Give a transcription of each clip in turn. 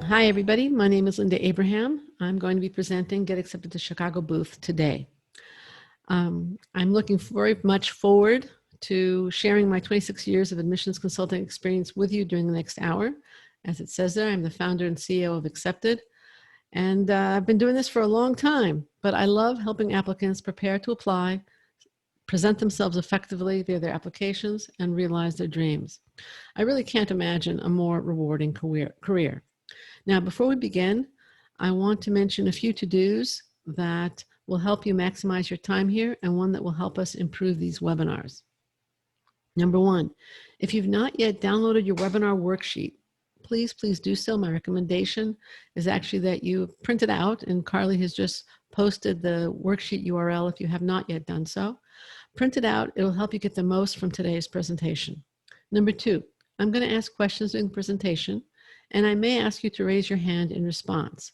Hi, everybody. My name is Linda Abraham. I'm going to be presenting Get Accepted to Chicago booth today. I'm looking very much forward to sharing my 26 years of admissions consulting experience with you during the next hour. As it says there, I'm the founder and CEO of Accepted. And I've been doing this for a long time, but I love helping applicants prepare to apply, present themselves effectively via their applications, and realize their dreams. I really can't imagine a more rewarding career. Now, before we begin, I want to mention a few to-dos that will help you maximize your time here and one that will help us improve these webinars. Number one, if you've not yet downloaded your webinar worksheet, please do so. My recommendation is actually that you print it out, and Carly has just posted the worksheet URL if you have not yet done so. Print it out. It'll help you get the most from today's presentation. Number two, I'm going to ask questions during the presentation, and I may ask you to raise your hand in response.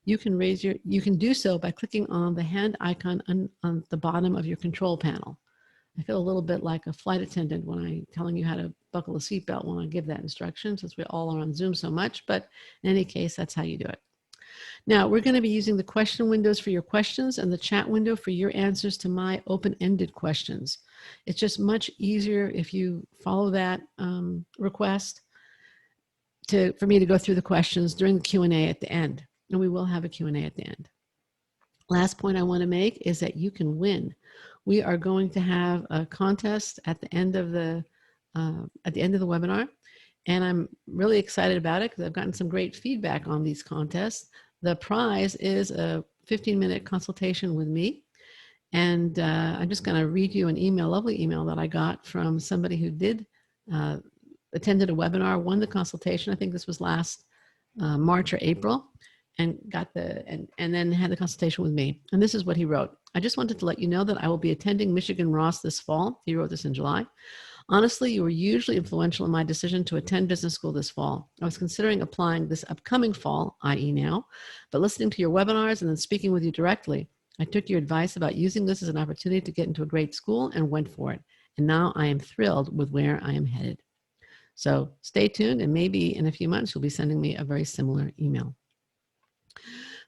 You can do so by clicking on the hand icon on the bottom of your control panel. I feel a little bit like a flight attendant when I'm telling you how to buckle a seatbelt when I give that instruction, since we all are on Zoom so much, but in any case, that's how you do it. Now, we're going to be using the question windows for your questions and the chat window for your answers to my open-ended questions. It's just much easier if you follow that request for me to go through the questions during the Q&A at the end. And we will have a Q&A at the end. Last point I want to make is that you can win. We are going to have a contest at the end of the webinar, and I'm really excited about it because I've gotten some great feedback on these contests. The prize is a 15-minute consultation with me, and I'm just going to read you an email, lovely email that I got from somebody who attended a webinar, won the consultation. I think this was last March or April, and then had the consultation with me. And this is what he wrote. I just wanted to let you know that I will be attending Michigan Ross this fall. He wrote this in July. Honestly, you were hugely influential in my decision to attend business school this fall. I was considering applying this upcoming fall, i.e. now, but listening to your webinars and then speaking with you directly, I took your advice about using this as an opportunity to get into a great school and went for it. And now I am thrilled with where I am headed. So stay tuned, and maybe in a few months, you'll be sending me a very similar email.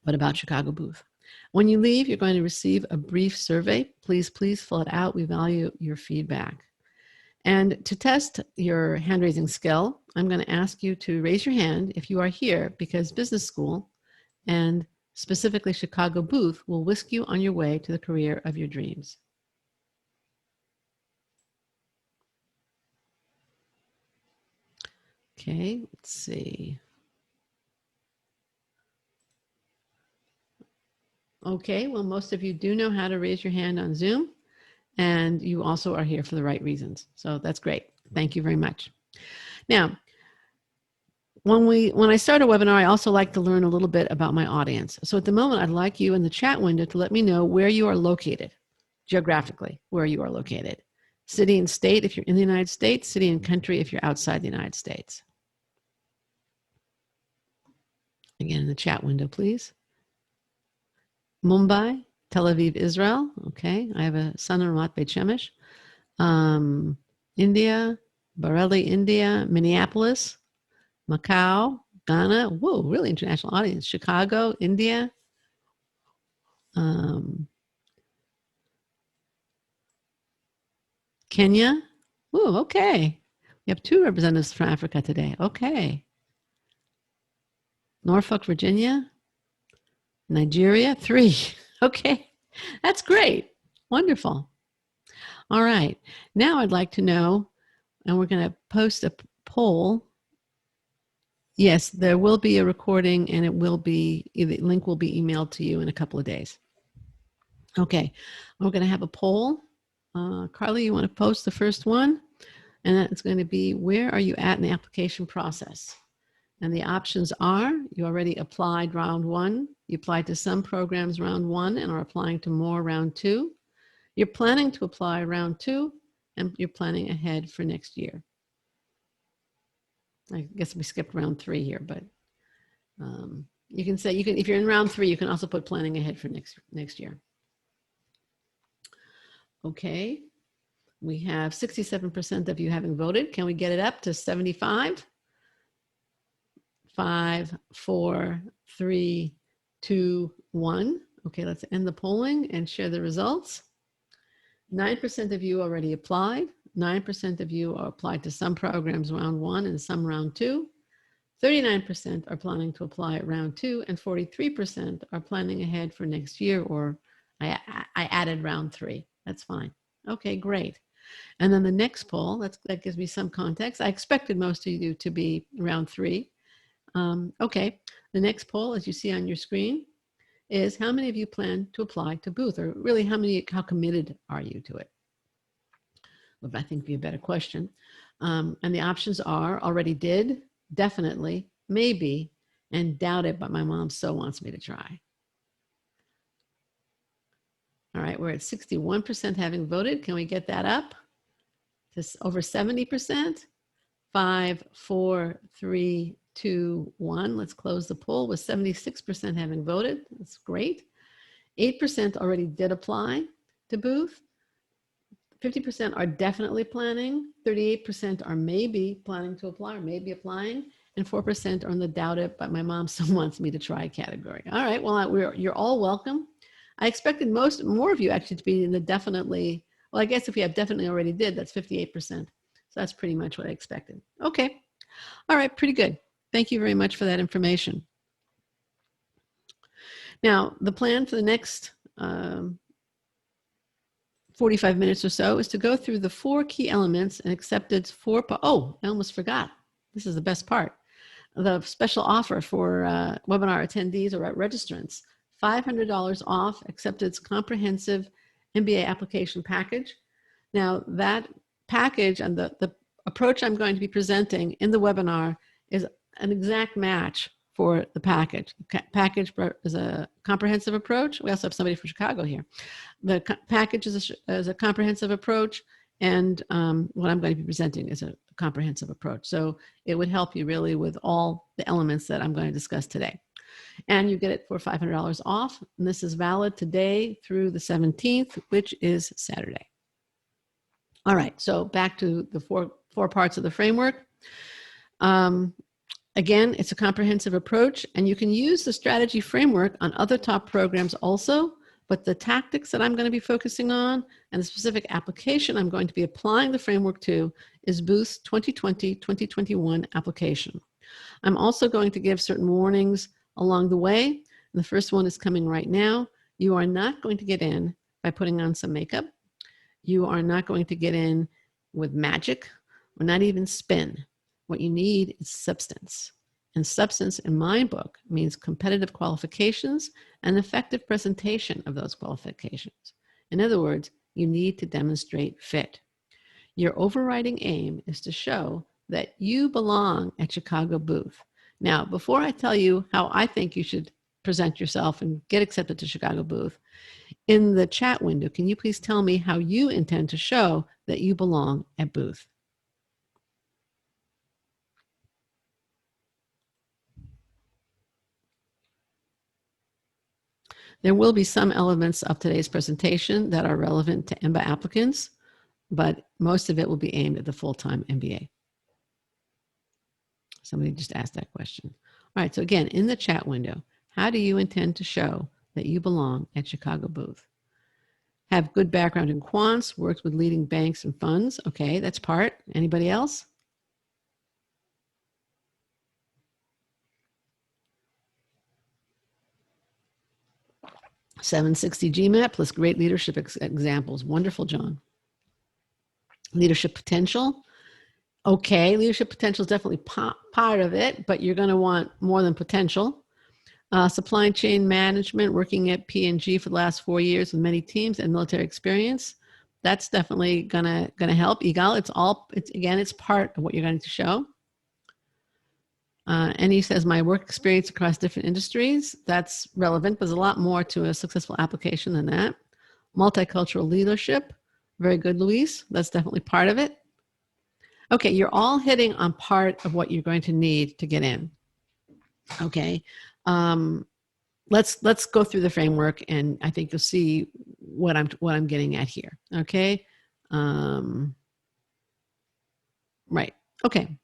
But about Chicago booth. When you leave, you're going to receive a brief survey. Please fill it out. We value your feedback. And to test your hand-raising skill, I'm going to ask you to raise your hand if you are here because business school, and specifically Chicago booth, will whisk you on your way to the career of your dreams. Okay, let's see. Okay, well, most of you do know how to raise your hand on Zoom, and you also are here for the right reasons. So that's great. Thank you very much. Now, when I start a webinar, I also like to learn a little bit about my audience. So at the moment, I'd like you in the chat window to let me know where you are located, geographically, where you are located. City and state if you're in the United States, city and country if you're outside the United States. Again, in the chat window, please. Mumbai, Tel Aviv, Israel. Okay, I have a son in Ramat Beit Shemesh. India, Bareilly, India, Minneapolis, Macau, Ghana. Whoa, really international audience. Chicago, India. Kenya. Whoa, okay. We have 2 representatives from Africa today. Okay. Norfolk, Virginia. Nigeria, 3. Okay, that's great. Wonderful. All right, now I'd like to know, and we're going to post a poll. Yes, there will be a recording, and the link will be emailed to you in a couple of days. Okay, we're going to have a poll. Carly, you want to post the first one? And that's going to be, where are you at in the application process? And the options are, you already applied round 1, you applied to some programs round 1 and are applying to more round 2. You're planning to apply round 2, and you're planning ahead for next year. I guess we skipped round 3 here, but you can say, if you're in round 3, you can also put planning ahead for next year. Okay, we have 67% of you having voted. Can we get it up to 75? 5, 4, 3, 2, 1. Okay, let's end the polling and share the results. 9% of you already applied. 9% of you are applied to some programs round 1 and some round 2. 39% are planning to apply at round 2, and 43% are planning ahead for next year, or I added round 3. That's fine. Okay, great. And then the next poll, that gives me some context. I expected most of you to be round 3. Okay, the next poll, as you see on your screen, is how many of you plan to apply to Booth, or really how committed are you to it? Would I think be a better question. And the options are already did, definitely, maybe, and doubt it, but my mom so wants me to try. All right, we're at 61% having voted. Can we get that up to over 70%? 5, 4, 3, 2, 1. Let's close the poll with 76% having voted. That's great. 8% already did apply to Booth. 50% are definitely planning. 38% are maybe planning to apply or maybe applying. And 4% are in the doubt it, but my mom still wants me to try category. All right, well, you're all welcome. I expected more of you actually to be in the definitely, well, I guess if you have definitely already did, that's 58%. So that's pretty much what I expected. Okay, all right, pretty good. Thank you very much for that information. Now, the plan for the next 45 minutes or so is to go through the 4 key elements and acceptance for, oh, I almost forgot. This is the best part. The special offer for webinar attendees or registrants, $500 off acceptance comprehensive MBA application package. Now that package and the approach I'm going to be presenting in the webinar is an exact match for the package. Package is a comprehensive approach. We also have somebody from Chicago here. The package is a comprehensive approach, and what I'm going to be presenting is a comprehensive approach. So it would help you really with all the elements that I'm going to discuss today. And you get it for $500 off, and this is valid today through the 17th, which is Saturday. All right, so back to the four parts of the framework. Again, it's a comprehensive approach, and you can use the strategy framework on other top programs also, but the tactics that I'm going to be focusing on and the specific application I'm going to be applying the framework to is Booth's 2020-2021 application. I'm also going to give certain warnings along the way, and the first one is coming right now. You are not going to get in by putting on some makeup. You are not going to get in with magic or not even spin. What you need is substance. And substance in my book means competitive qualifications and effective presentation of those qualifications. In other words, you need to demonstrate fit. Your overriding aim is to show that you belong at Chicago Booth. Now, before I tell you how I think you should present yourself and get accepted to Chicago Booth, in the chat window, can you please tell me how you intend to show that you belong at Booth? There will be some elements of today's presentation that are relevant to MBA applicants, but most of it will be aimed at the full-time MBA. Somebody just asked that question. All right, so again, in the chat window, how do you intend to show that you belong at Chicago Booth? Have good background in quants, worked with leading banks and funds. Okay, that's part. Anybody else? $760 GMAT plus great leadership examples. Wonderful, John. Leadership potential. Okay, leadership potential is definitely part of it, but you're going to want more than potential. Supply chain management, working at P&G for the last 4 years with many teams and military experience. That's definitely gonna help. Egal, it's part of what you're going to show. And he says, my work experience across different industries. That's relevant, but there's a lot more to a successful application than that. Multicultural leadership. Very good, Luis. That's definitely part of it. Okay, you're all hitting on part of what you're going to need to get in. Okay, let's go through the framework, and I think you'll see what I'm getting at here. Okay, right. Okay.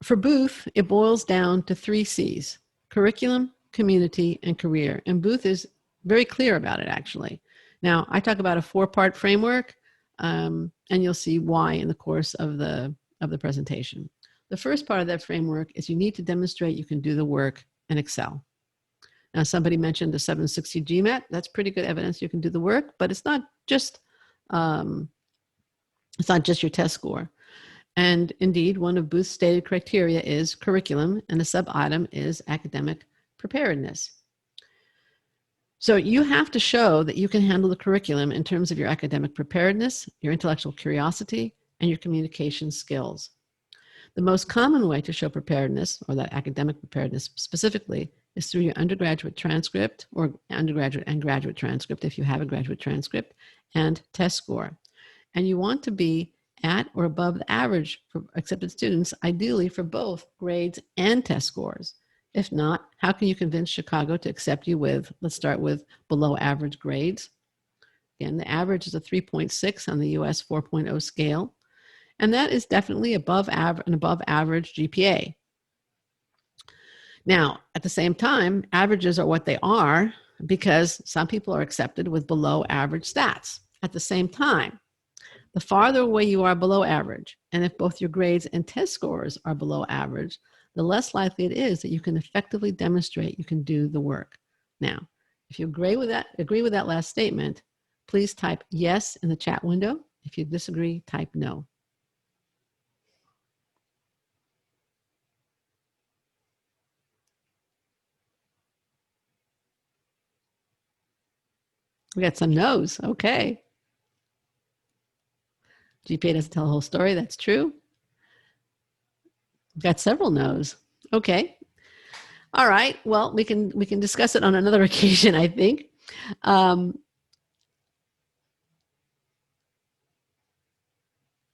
For Booth, it boils down to 3 C's: curriculum, community, and career. And Booth is very clear about it, actually. Now, I talk about a 4-part framework, and you'll see why in the course of the presentation. The first part of that framework is you need to demonstrate you can do the work and excel. Now, somebody mentioned the 760 GMAT. That's pretty good evidence you can do the work, but it's not just your test score. And indeed, one of Booth's stated criteria is curriculum, and the sub-item is academic preparedness. So you have to show that you can handle the curriculum in terms of your academic preparedness, your intellectual curiosity, and your communication skills. The most common way to show preparedness, or that academic preparedness specifically, is through your undergraduate transcript, or undergraduate and graduate transcript if you have a graduate transcript, and test score. And you want to be at or above the average for accepted students, ideally for both grades and test scores. If not, how can you convince Chicago to accept you with, let's start with below average grades. Again, the average is a 3.6 on the US 4.0 scale, and that is definitely an above average GPA. Now, at the same time, averages are what they are because some people are accepted with below average stats. At the same time, the farther away you are below average, and if both your grades and test scores are below average, the less likely it is that you can effectively demonstrate you can do the work. Now, if you agree with that last statement, please type yes in the chat window. If you disagree, type no. We got some no's. Okay. GPA doesn't tell the whole story. That's true. We've got several no's. Okay. All right. Well, we can discuss it on another occasion, I think.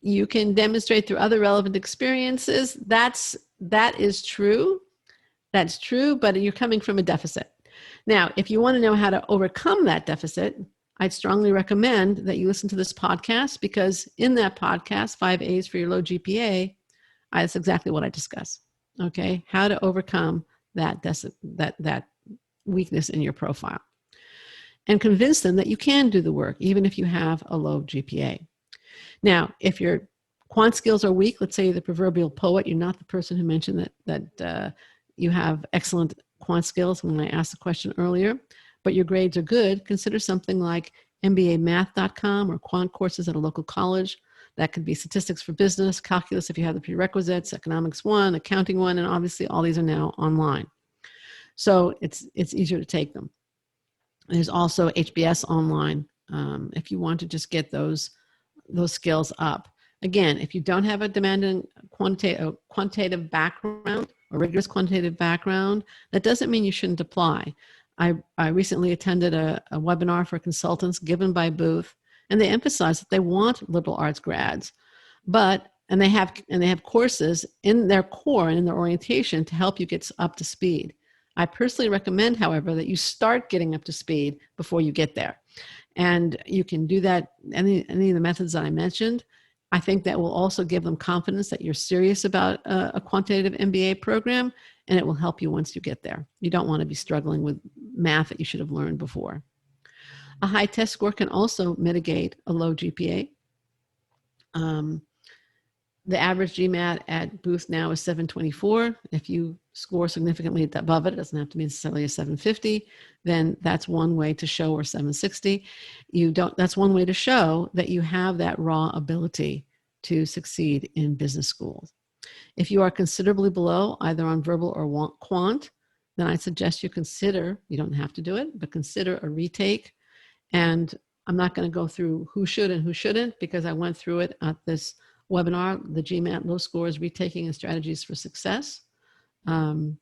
You can demonstrate through other relevant experiences. That is true. That's true, but you're coming from a deficit. Now, if you want to know how to overcome that deficit, I'd strongly recommend that you listen to this podcast, because in that podcast, 5 A's for your low GPA, that's exactly what I discuss. Okay, how to overcome that weakness in your profile, and convince them that you can do the work even if you have a low GPA. Now, if your quant skills are weak, let's say you're the proverbial poet, you're not the person who mentioned that you have excellent quant skills when I asked the question earlier, but your grades are good, consider something like mbamath.com or quant courses at a local college. That could be statistics for business, calculus if you have the prerequisites, economics 1, accounting 1, and obviously all these are now online. So it's easier to take them. There's also HBS online if you want to just get those skills up. Again, if you don't have a demanding quantitative background or rigorous quantitative background, that doesn't mean you shouldn't apply. I recently attended a webinar for consultants given by Booth, and they emphasized that they want liberal arts grads, and they have courses in their core and in their orientation to help you get up to speed. I personally recommend, however, that you start getting up to speed before you get there. And you can do that, any of the methods that I mentioned. I think that will also give them confidence that you're serious about a quantitative MBA program, and it will help you once you get there. You don't want to be struggling with math that you should have learned before. A high test score can also mitigate a low GPA. The average GMAT at Booth now is 724. If you score significantly above it, it doesn't have to be necessarily a 750, then that's one way to show, or 760. That's one way to show that you have that raw ability to succeed in business schools. If you are considerably below, either on verbal or quant, then I suggest you consider, you don't have to do it, but consider a retake. And I'm not going to go through who should and who shouldn't, because I went through it at this webinar, the GMAT Low Scores, Retaking and Strategies for Success. And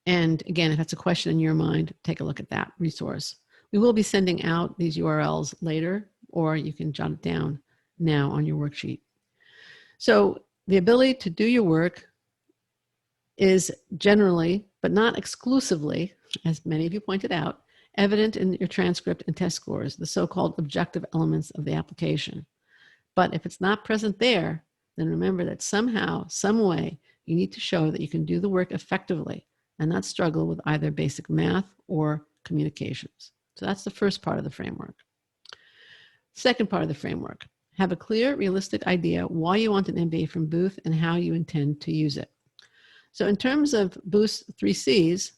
again, if that's a question in your mind, take a look at that resource. We will be sending out these URLs later, or you can jot it down now on your worksheet. So the ability to do your work is generally, but not exclusively, as many of you pointed out, evident in your transcript and test scores, the so-called objective elements of the application. But if it's not present there, then remember that somehow, some way, you need to show that you can do the work effectively and not struggle with either basic math or communications. So that's the first part of the framework. Second part of the framework, have a clear, realistic idea why you want an MBA from Booth and how you intend to use it. So in terms of Booth's 3 C's,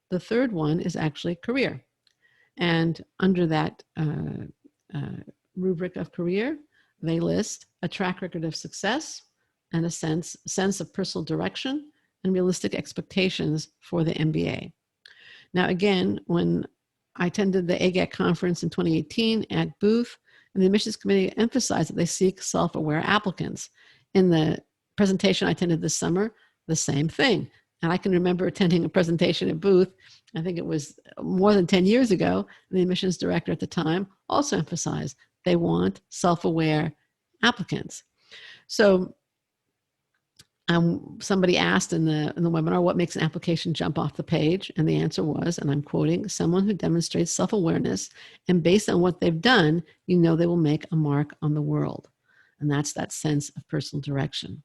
the third one is actually career. And under that rubric of career, they list a track record of success and a sense of personal direction and realistic expectations for the MBA. Now, again, when I attended the AGAC conference in 2018 at Booth, and the admissions committee emphasized that they seek self-aware applicants. In the presentation I attended this summer, the same thing. And I can remember attending a presentation at Booth, I think it was more than 10 years ago, and the admissions director at the time also emphasized they want self-aware applicants. So somebody asked in the webinar, what makes an application jump off the page? And the answer was, and I'm quoting, someone who demonstrates self-awareness, and based on what they've done, you know they will make a mark on the world. And that's that sense of personal direction.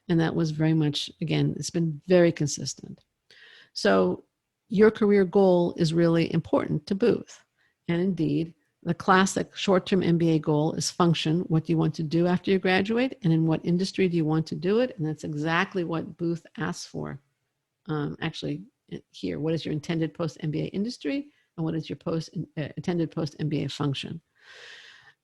And that was very much, again, it's been very consistent. So your career goal is really important to Booth. And indeed, the classic short-term MBA goal is function. What do you want to do after you graduate? And in what industry do you want to do it? And that's exactly what Booth asks for. Actually, here, what is your intended post-MBA industry? And what is your intended post-MBA function?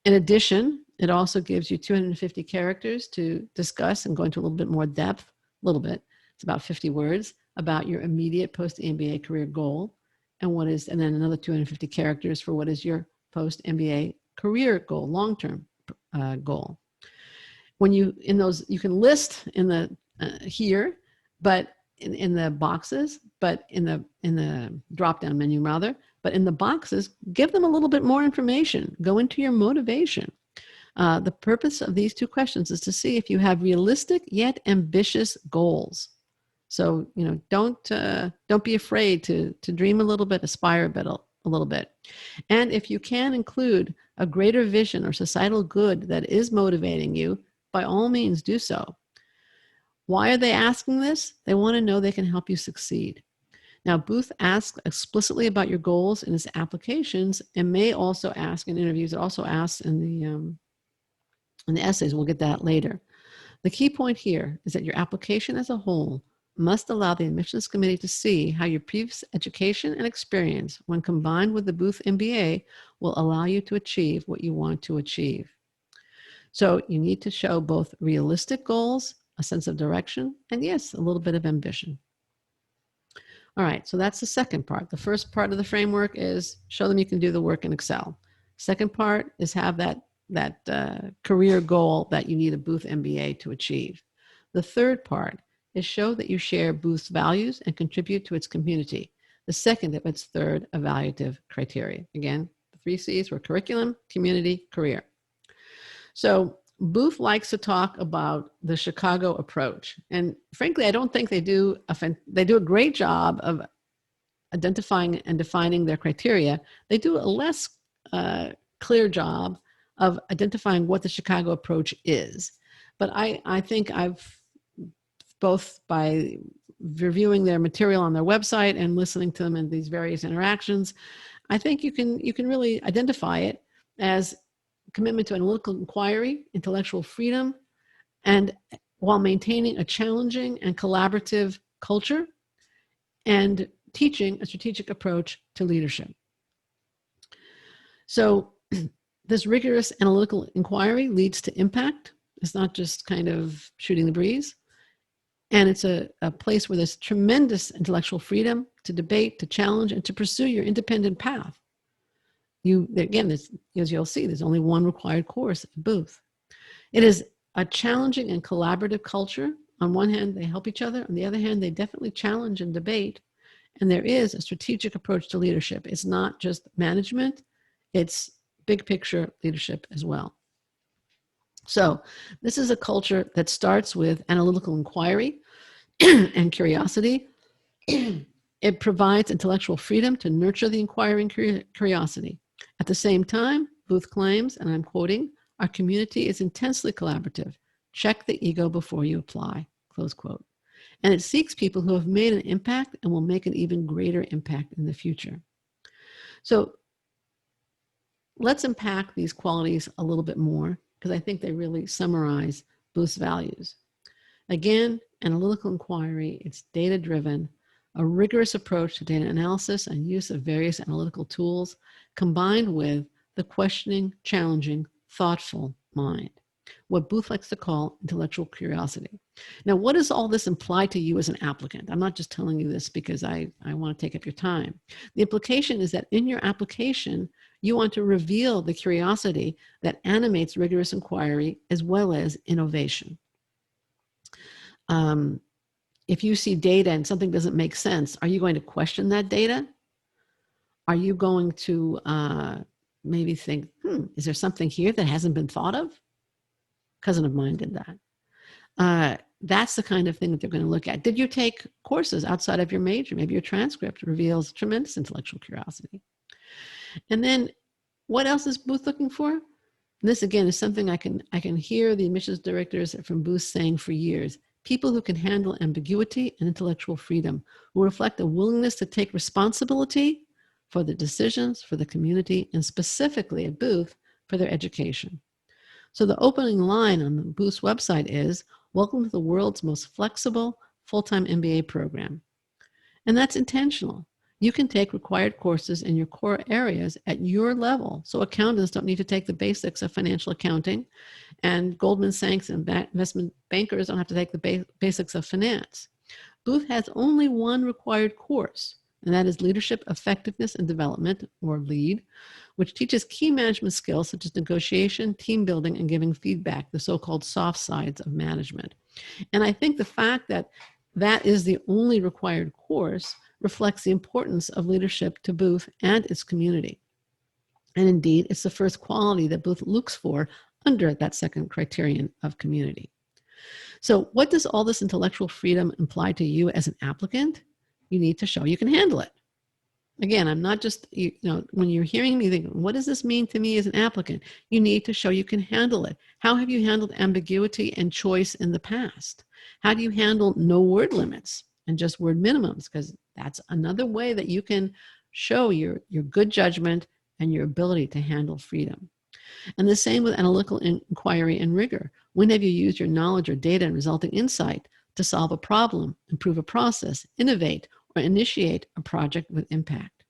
In addition, it also gives you 250 characters to discuss and go into a little bit more depth, a little bit, it's about 50 words, about your immediate post-MBA career goal. And then another 250 characters for what is your post-MBA career goal, long-term goal. When you can list in the here, but in the boxes, but in the drop-down menu rather, but in the boxes, give them a little bit more information. Go into your motivation. The purpose of these 2 questions is to see if you have realistic yet ambitious goals. So don't be afraid to dream a little bit, aspire a little bit. And if you can include a greater vision or societal good that is motivating you, by all means do so. Why are they asking this? They want to know they can help you succeed. Now, Booth asks explicitly about your goals in his applications and may also ask in interviews. It also asks in the essays. We'll get that later. The key point here is that your application as a whole must allow the admissions committee to see how your previous education and experience, when combined with the Booth MBA, will allow you to achieve what you want to achieve. So you need to show both realistic goals, a sense of direction, and yes, a little bit of ambition. All right, so that's the second part. The first part of the framework is show them you can do the work in Excel. Second part is have that career goal that you need a Booth MBA to achieve. The third part is show that you share Booth's values and contribute to its community. The second of its third evaluative criteria. Again, the 3 C's were curriculum, community, career. So Booth likes to talk about the Chicago approach. And frankly, I don't think they do a great job of identifying and defining their criteria. They do a less clear job of identifying what the Chicago approach is. But I think I've, both by reviewing their material on their website and listening to them in these various interactions, I think you can really identify it as commitment to analytical inquiry, intellectual freedom, and while maintaining a challenging and collaborative culture, and teaching a strategic approach to leadership. So this rigorous analytical inquiry leads to impact. It's not just kind of shooting the breeze. And it's a place where there's tremendous intellectual freedom to debate, to challenge, and to pursue your independent path. Again, as you'll see, there's only one required course at Booth. It is a challenging and collaborative culture. On one hand, they help each other. On the other hand, they definitely challenge and debate. And there is a strategic approach to leadership. It's not just management. It's big picture leadership as well. So this is a culture that starts with analytical inquiry and curiosity. It provides intellectual freedom to nurture the inquiring curiosity. At the same time, Booth claims, and I'm quoting, our community is intensely collaborative, Check the ego before you apply, close quote. And it seeks people who have made an impact and will make an even greater impact in the future. So let's unpack these qualities a little bit more, because I think they really summarize Booth's values. Again, analytical inquiry, it's data-driven, a rigorous approach to data analysis and use of various analytical tools, combined with the questioning, challenging, thoughtful mind, what Booth likes to call intellectual curiosity. Now, what does all this imply to you as an applicant? I'm not just telling you this because I want to take up your time. The implication is that in your application, you want to reveal the curiosity that animates rigorous inquiry as well as innovation. If you see data and something doesn't make sense, are you going to question that data? Are you going to maybe think, is there something here that hasn't been thought of? A cousin of mine did that. That's the kind of thing that they're going to look at. Did you take courses outside of your major? Maybe your transcript reveals tremendous intellectual curiosity. And then what else is Booth looking for? And this, again, is something I can hear the admissions directors from Booth saying for years. People who can handle ambiguity and intellectual freedom, who reflect a willingness to take responsibility for the decisions, for the community, and specifically at Booth, for their education. So the opening line on the Booth's website is, "Welcome to the world's most flexible full-time MBA program." And that's intentional. You can take required courses in your core areas at your level. So accountants don't need to take the basics of financial accounting, and Goldman Sachs and investment bankers don't have to take the basics of finance. Booth has only one required course, and that is Leadership Effectiveness and Development, or LEAD, which teaches key management skills such as negotiation, team building, and giving feedback, the so-called soft sides of management. And I think the fact that that is the only required course reflects the importance of leadership to Booth and its community. And indeed, it's the first quality that Booth looks for under that second criterion of community. So what does all this intellectual freedom imply to you as an applicant? You need to show you can handle it. Again, I'm not just, when you're hearing me thinking, what does this mean to me as an applicant? You need to show you can handle it. How have you handled ambiguity and choice in the past? How do you handle no word limits and just word minimums? Because that's another way that you can show your good judgment and your ability to handle freedom. And the same with analytical inquiry and rigor. When have you used your knowledge or data and resulting insight to solve a problem, improve a process, innovate, or initiate a project with impact?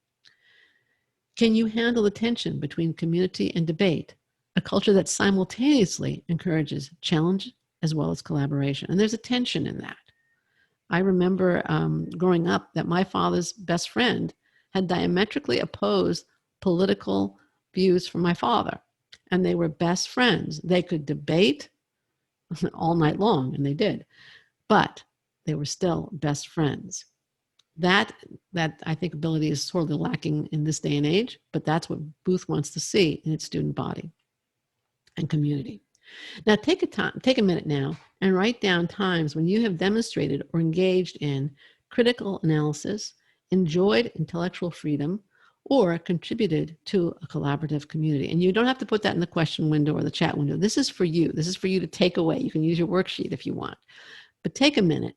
Can you handle the tension between community and debate, a culture that simultaneously encourages challenge as well as collaboration? And there's a tension in that. I remember growing up that my father's best friend had diametrically opposed political views from my father, and they were best friends. They could debate all night long, and they did, but they were still best friends. That I think ability is sorely lacking in this day and age, but that's what Booth wants to see in its student body and community. Now take a minute now and write down times when you have demonstrated or engaged in critical analysis, enjoyed intellectual freedom, or contributed to a collaborative community. And you don't have to put that in the question window or the chat window. This is for you. This is for you to take away. You can use your worksheet if you want, but take a minute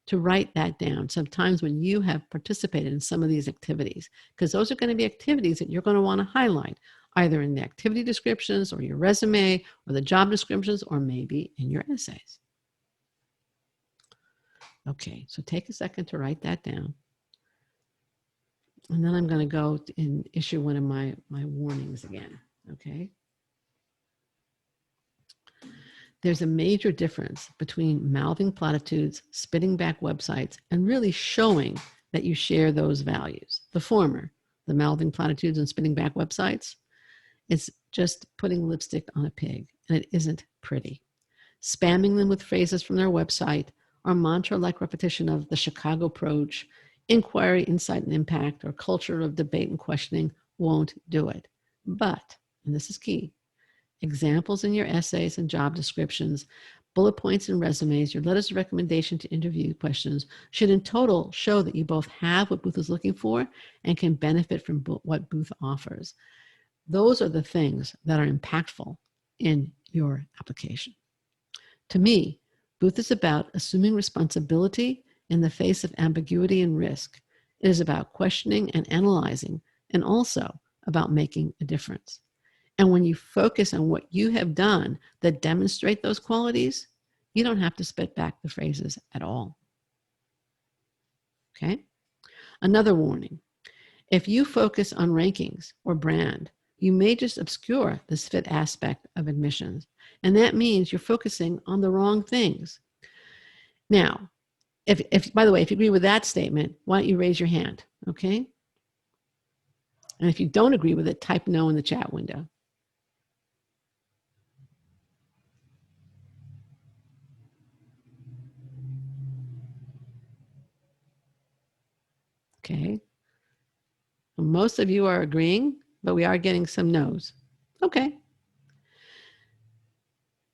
to write that down. Sometimes when you have participated in some of these activities, because those are going to be activities that you're going to want to highlight, either in the activity descriptions or your resume or the job descriptions, or maybe in your essays. Okay, so take a second to write that down. And then I'm going to go and issue one of my warnings again, okay? There's a major difference between mouthing platitudes, spitting back websites, and really showing that you share those values. The former, the mouthing platitudes and spitting back websites, it's just putting lipstick on a pig, and it isn't pretty. Spamming them with phrases from their website or mantra-like repetition of the Chicago approach, inquiry, insight, and impact, or culture of debate and questioning won't do it. But, and this is key, examples in your essays and job descriptions, bullet points and resumes, your letters of recommendation to interview questions should in total show that you both have what Booth is looking for and can benefit from what Booth offers. Those are the things that are impactful in your application. To me, Booth is about assuming responsibility in the face of ambiguity and risk. It is about questioning and analyzing, and also about making a difference. And when you focus on what you have done that demonstrate those qualities, you don't have to spit back the phrases at all. Okay? Another warning. If you focus on rankings or brand, you may just obscure this fit aspect of admissions. And that means you're focusing on the wrong things. Now, if by the way, if you agree with that statement, why don't you raise your hand, okay? And if you don't agree with it, type no in the chat window. Okay. Well, most of you are agreeing, but we are getting some no's. Okay.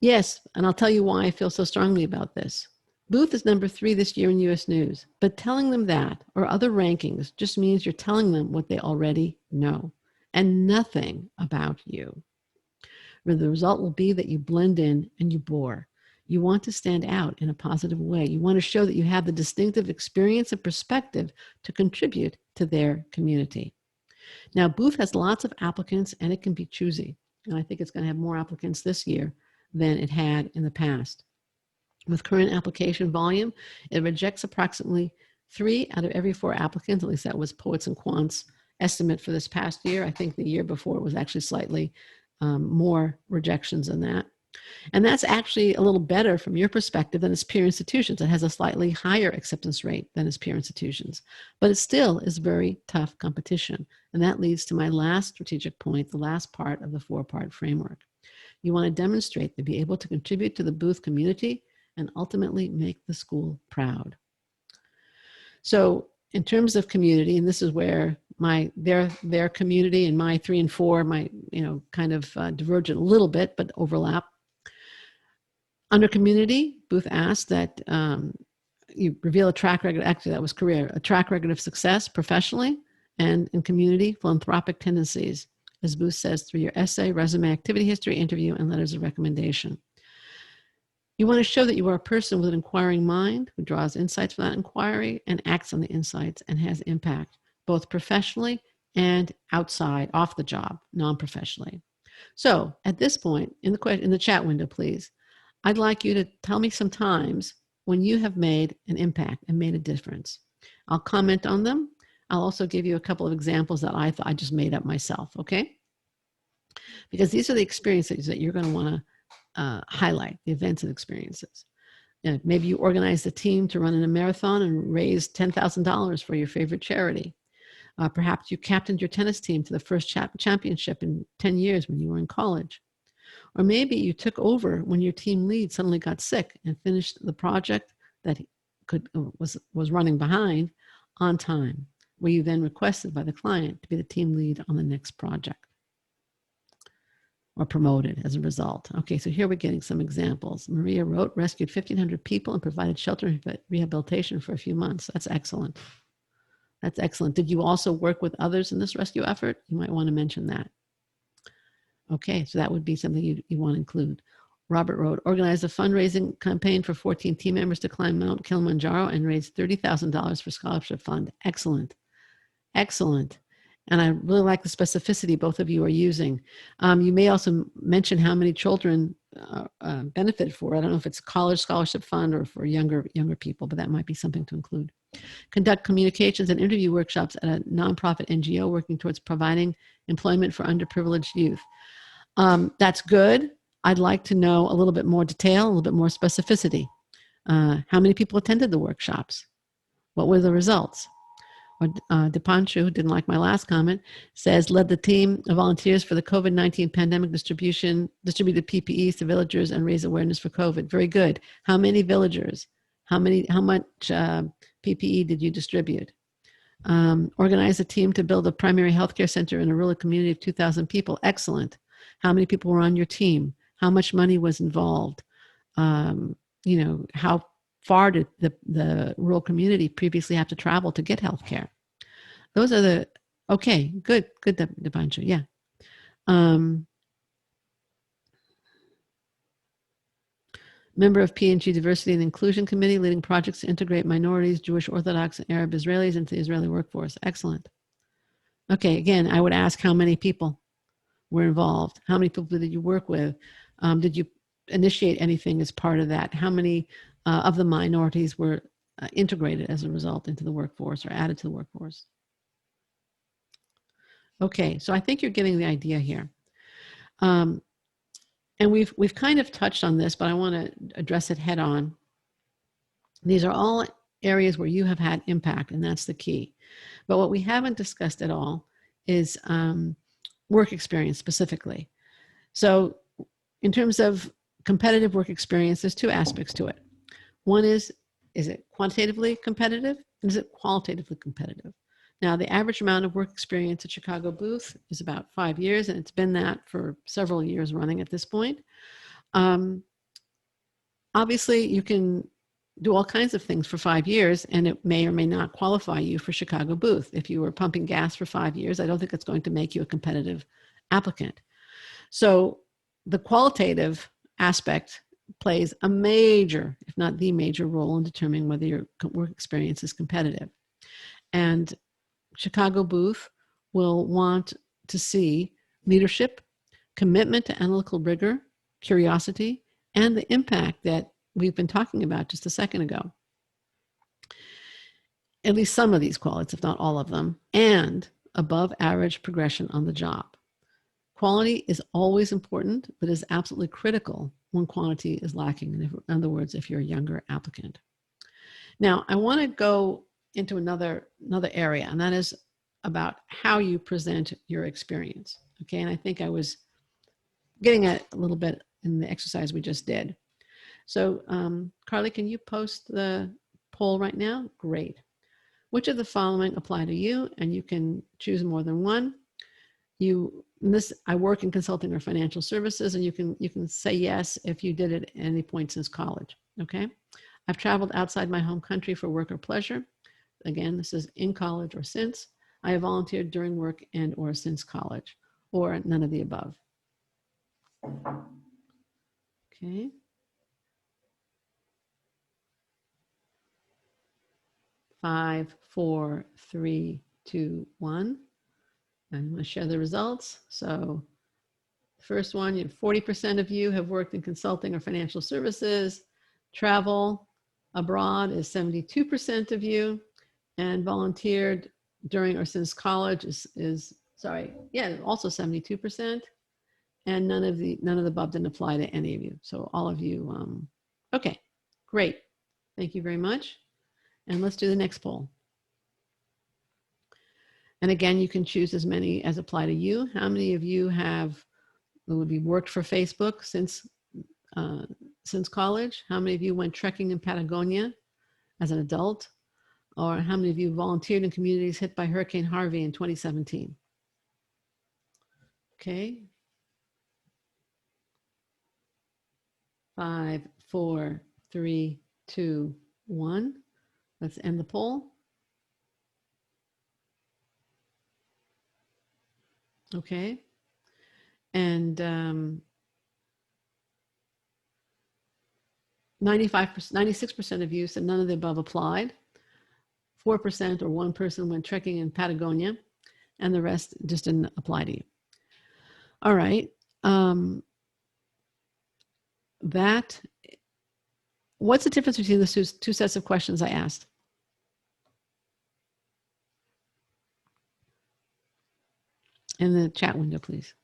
Yes, and I'll tell you why I feel so strongly about this. Booth is number 3 this year in US News, but telling them that or other rankings just means you're telling them what they already know and nothing about you. The result will be that you blend in and you bore. You want to stand out in a positive way. You want to show that you have the distinctive experience and perspective to contribute to their community. Now, Booth has lots of applicants and it can be choosy. And I think it's going to have more applicants this year than it had in the past. With current application volume, it rejects approximately 3 out of every 4 applicants. At least that was Poets and Quant's estimate for this past year. I think the year before was actually slightly more rejections than that. And that's actually a little better from your perspective than its peer institutions. It has a slightly higher acceptance rate than its peer institutions, but it still is very tough competition. And that leads to my last strategic point, the last part of the 4-part framework. You want to demonstrate to be able to contribute to the Booth community and ultimately make the school proud. So in terms of community, and this is where their community and my 3 and 4 might kind of diverge a little bit, but overlap. Under community, Booth asked that you reveal a track record, actually that was career, a track record of success professionally and in community, philanthropic tendencies, as Booth says, through your essay, resume, activity history, interview, and letters of recommendation. You want to show that you are a person with an inquiring mind who draws insights from that inquiry and acts on the insights and has impact, both professionally and outside, off the job, non-professionally. So at this point, in the chat window, please, I'd like you to tell me some times when you have made an impact and made a difference. I'll comment on them. I'll also give you a couple of examples that I just made up myself, okay? Because these are the experiences that you're going to want to highlight, the events and experiences. Maybe you organized a team to run in a marathon and raise $10,000 for your favorite charity. Perhaps you captained your tennis team to the first championship in 10 years when you were in college. Or maybe you took over when your team lead suddenly got sick and finished the project that was running behind on time, where you then requested by the client to be the team lead on the next project or promoted as a result. Okay, so here we're getting some examples. Maria wrote, rescued 1,500 people and provided shelter and rehabilitation for a few months. That's excellent. That's excellent. Did you also work with others in this rescue effort? You might want to mention that. Okay, so that would be something you want to include. Robert wrote, organized a fundraising campaign for 14 team members to climb Mount Kilimanjaro and raised $30,000 for scholarship fund. Excellent. Excellent. And I really like the specificity both of you are using. You may also mention how many children benefit for it. I don't know if it's a college scholarship fund or for younger people, but that might be something to include. Conduct communications and interview workshops at a nonprofit NGO working towards providing employment for underprivileged youth. That's good. I'd like to know a little bit more detail, a little bit more specificity. How many people attended the workshops? What were the results? Or Dipanshu, who didn't like my last comment, says, led the team of volunteers for the COVID-19 pandemic distributed PPEs to villagers and raised awareness for COVID. Very good. How many villagers? How much PPE did you distribute? Organize a team to build a primary healthcare center in a rural community of 2,000 people. Excellent. How many people were on your team? How much money was involved? How far did the rural community previously have to travel to get healthcare? Those are okay, good, Dipanshu, yeah. Member of P&G Diversity and Inclusion Committee, leading projects to integrate minorities, Jewish, Orthodox, and Arab Israelis into the Israeli workforce. Excellent. Okay, again, I would ask how many people were involved. How many people did you work with? Did you initiate anything as part of that? How many of the minorities were integrated as a result into the workforce or added to the workforce? Okay, so I think you're getting the idea here. And we've kind of touched on this, but I want to address it head on. These are all areas where you have had impact, and that's the key. But what we haven't discussed at all is work experience specifically. So in terms of competitive work experience, there's two aspects to it. One is it quantitatively competitive, and is it qualitatively competitive? Now, the average amount of work experience at Chicago Booth is about 5 years, and it's been that for several years running at this point. Obviously, you can do all kinds of things for 5 years, and it may or may not qualify you for Chicago Booth. If you were pumping gas for 5 years, I don't think it's going to make you a competitive applicant. So the qualitative aspect plays a major, if not the major role in determining whether your work experience is competitive. And Chicago Booth will want to see leadership, commitment to analytical rigor, curiosity, and the impact that we've been talking about just a second ago. At least some of these qualities, if not all of them, and above average progression on the job. Quality is always important, but is absolutely critical when quantity is lacking. In other words, if you're a younger applicant. Now, I want to go into another area, and that is about how you present your experience. Okay, and I think I was getting at a little bit in the exercise we just did. So, Carly, can you post the poll right now? Great. Which of the following apply to you? And you can choose more than one. I work in consulting or financial services, and you can say yes if you did it at any point since college. Okay. I've traveled outside my home country for work or pleasure. Again, this is in college or since. I have volunteered during work and or since college, or none of the above. Okay. 5, 4, 3, 2, 1. I'm going to share the results. So the first one, 40% of you have worked in consulting or financial services. Travel abroad is 72% of you, and volunteered during or since college is also 72%. And none of the above didn't apply to any of you. So all of you, okay, great. Thank you very much. And let's do the next poll. And again, you can choose as many as apply to you. How many of you have worked for Facebook since college? How many of you went trekking in Patagonia as an adult? Or how many of you volunteered in communities hit by Hurricane Harvey in 2017? Okay. 5, 4, 3, 2, 1. Let's end the poll. Okay. And 96% of you said none of the above applied. 4% or one person went trekking in Patagonia, and the rest just didn't apply to you. All right. What's the difference between the two sets of questions I asked? In the chat window, please.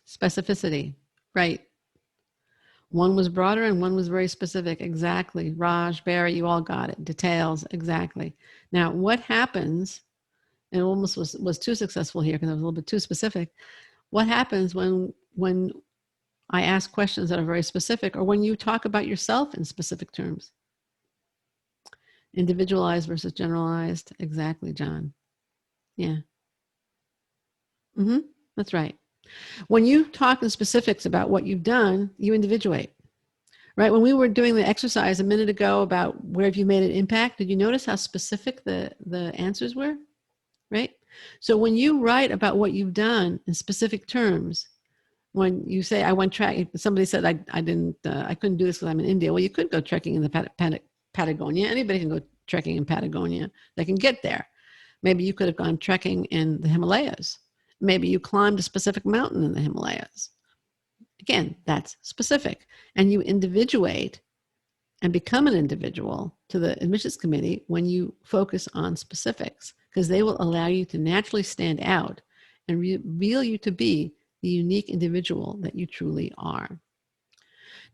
Specificity, right. One was broader and one was very specific. Exactly. Raj, Barry, you all got it. Details, exactly. Now, what happens, and it almost was too successful here because I was a little bit too specific. What happens when I ask questions that are very specific, or when you talk about yourself in specific terms? Individualized versus generalized. Exactly, John. Yeah. That's right. When you talk in specifics about what you've done, you individuate, right? When we were doing the exercise a minute ago about where have you made an impact, did you notice how specific the answers were, right? So when you write about what you've done in specific terms, when you say, I went trekking, somebody said, I couldn't do this because I'm in India. Well, you could go trekking in the Patagonia. Anybody can go trekking in Patagonia. They can get there. Maybe you could have gone trekking in the Himalayas. Maybe you climbed a specific mountain in the Himalayas. Again, that's specific. And you individuate and become an individual to the admissions committee when you focus on specifics, because they will allow you to naturally stand out and reveal you to be the unique individual that you truly are.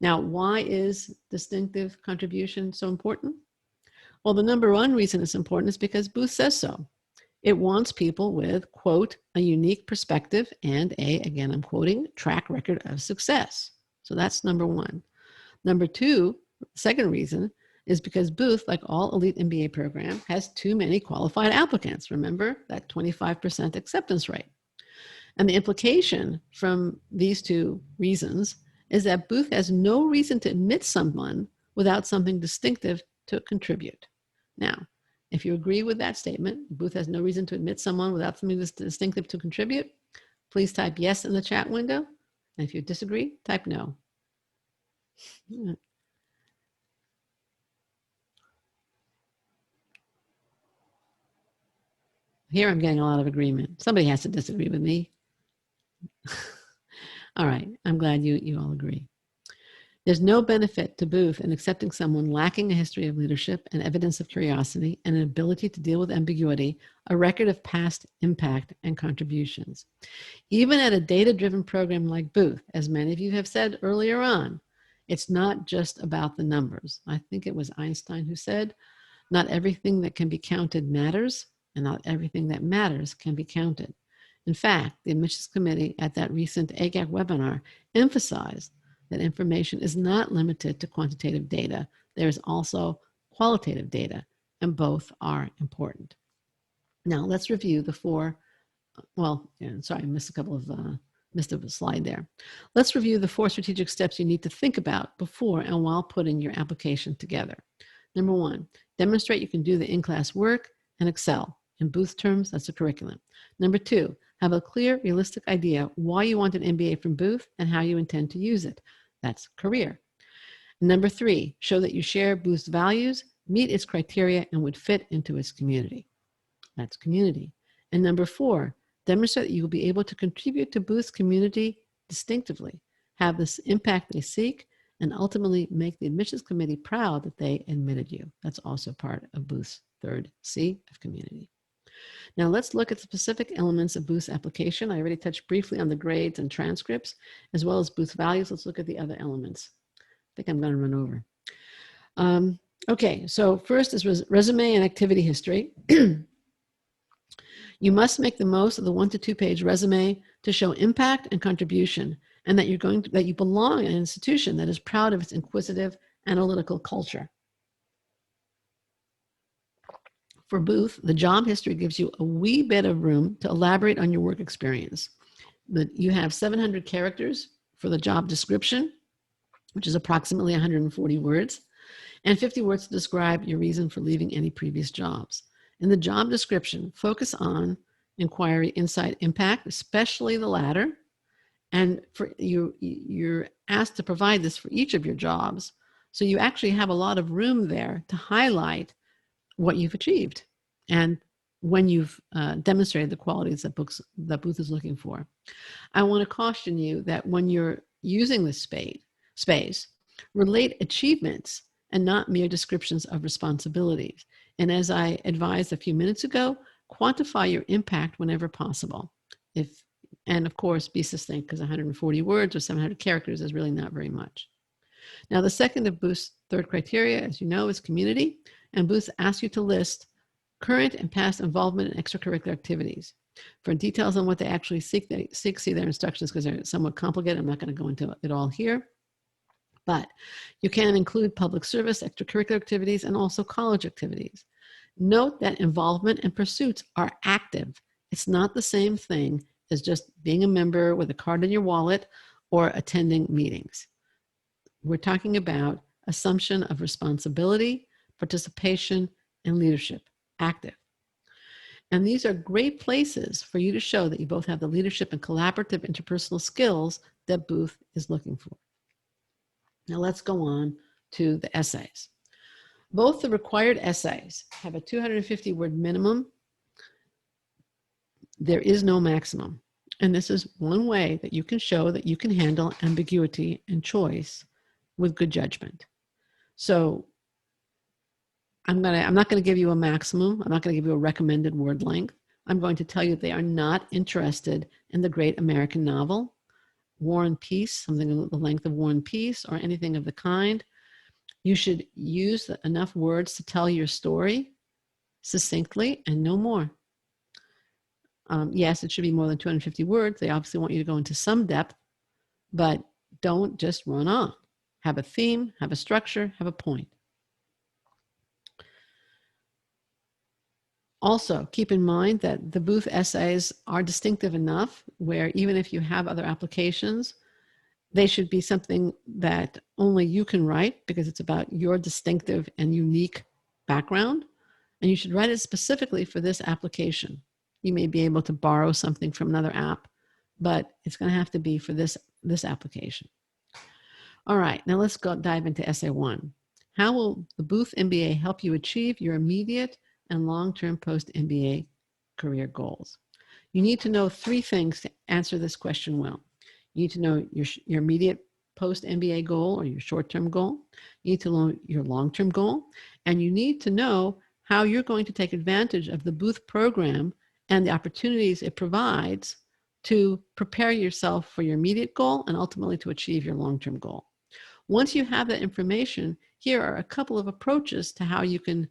Now, why is distinctive contribution so important? Well, the number one reason it's important is because Booth says so. It wants people with, quote, a unique perspective and a, again, I'm quoting, track record of success. So that's number one. Number two, second reason, is because Booth, like all elite MBA program, has too many qualified applicants. Remember that 25% acceptance rate. And the implication from these two reasons is that Booth has no reason to admit someone without something distinctive to contribute. Now, if you agree with that statement, Booth has no reason to admit someone without something distinctive to contribute, please type yes in the chat window. And if you disagree, type no. Here I'm getting a lot of agreement. Somebody has to disagree with me. All right, I'm glad you all agree. There's no benefit to Booth in accepting someone lacking a history of leadership and evidence of curiosity and an ability to deal with ambiguity, a record of past impact and contributions. Even at a data-driven program like Booth, as many of you have said earlier on, it's not just about the numbers. I think it was Einstein who said, not everything that can be counted matters, and not everything that matters can be counted. In fact, the admissions committee at that recent AGAC webinar emphasized that information is not limited to quantitative data. There is also qualitative data, and both are important. Now, let's review the four, sorry, I missed a slide there. Let's review the 4 strategic steps you need to think about before and while putting your application together. Number 1, demonstrate you can do the in-class work and excel. In Booth terms, that's a curriculum. Number 2, have a clear, realistic idea why you want an MBA from Booth and how you intend to use it. That's career. Number 3, show that you share Booth's values, meet its criteria, and would fit into its community. That's community. And number 4, demonstrate that you will be able to contribute to Booth's community distinctively, have this impact they seek, and ultimately make the admissions committee proud that they admitted you. That's also part of Booth's third C of community. Now let's look at specific elements of Booth's application. I already touched briefly on the grades and transcripts, as well as Booth values. Let's look at the other elements. I think I'm going to run over. Okay, so first is resume and activity history. You must make the most of the 1 to 2 page resume to show impact and contribution, and that you belong in an institution that is proud of its inquisitive, analytical culture. For Booth, the job history gives you a wee bit of room to elaborate on your work experience. You have 700 characters for the job description, which is approximately 140 words, and 50 words to describe your reason for leaving any previous jobs. In the job description, focus on inquiry, insight, impact, especially the latter, and you're asked to provide this for each of your jobs. So you actually have a lot of room there to highlight what you've achieved and when you've demonstrated the qualities that Booth is looking for. I want to caution you that when you're using this space, relate achievements and not mere descriptions of responsibilities. And as I advised a few minutes ago, quantify your impact whenever possible. And of course, be succinct, because 140 words or 700 characters is really not very much. Now, the second of Booth's third criteria, as you know, is community. And Booth asks you to list current and past involvement in extracurricular activities. For details on what they actually seek, see their instructions, because they're somewhat complicated. I'm not going to go into it all here. But you can include public service, extracurricular activities, and also college activities. Note that involvement and pursuits are active. It's not the same thing as just being a member with a card in your wallet or attending meetings. We're talking about assumption of responsibility, participation, and leadership, active. And these are great places for you to show that you both have the leadership and collaborative interpersonal skills that Booth is looking for. Now let's go on to the essays. Both the required essays have a 250-word minimum. There is no maximum. And this is one way that you can show that you can handle ambiguity and choice with good judgment. So I'm not going to give you a maximum. I'm not going to give you a recommended word length. I'm going to tell you they are not interested in the great American novel, War and Peace, something the length of War and Peace, or anything of the kind. You should use enough words to tell your story succinctly and no more. Yes, it should be more than 250 words. They obviously want you to go into some depth, but don't just run on. Have a theme, have a structure, have a point. Also, keep in mind that the Booth essays are distinctive enough where even if you have other applications, they should be something that only you can write because it's about your distinctive and unique background. And you should write it specifically for this application. You may be able to borrow something from another app, but it's going to have to be for this application. All right, now let's go dive into essay 1. How will the Booth MBA help you achieve your immediate and long-term post-MBA career goals? You need to know 3 things to answer this question well. You need to know your immediate post-MBA goal or your short-term goal. You need to know your long-term goal, and you need to know how you're going to take advantage of the Booth program and the opportunities it provides to prepare yourself for your immediate goal and ultimately to achieve your long-term goal. Once you have that information, here are a couple of approaches to how you can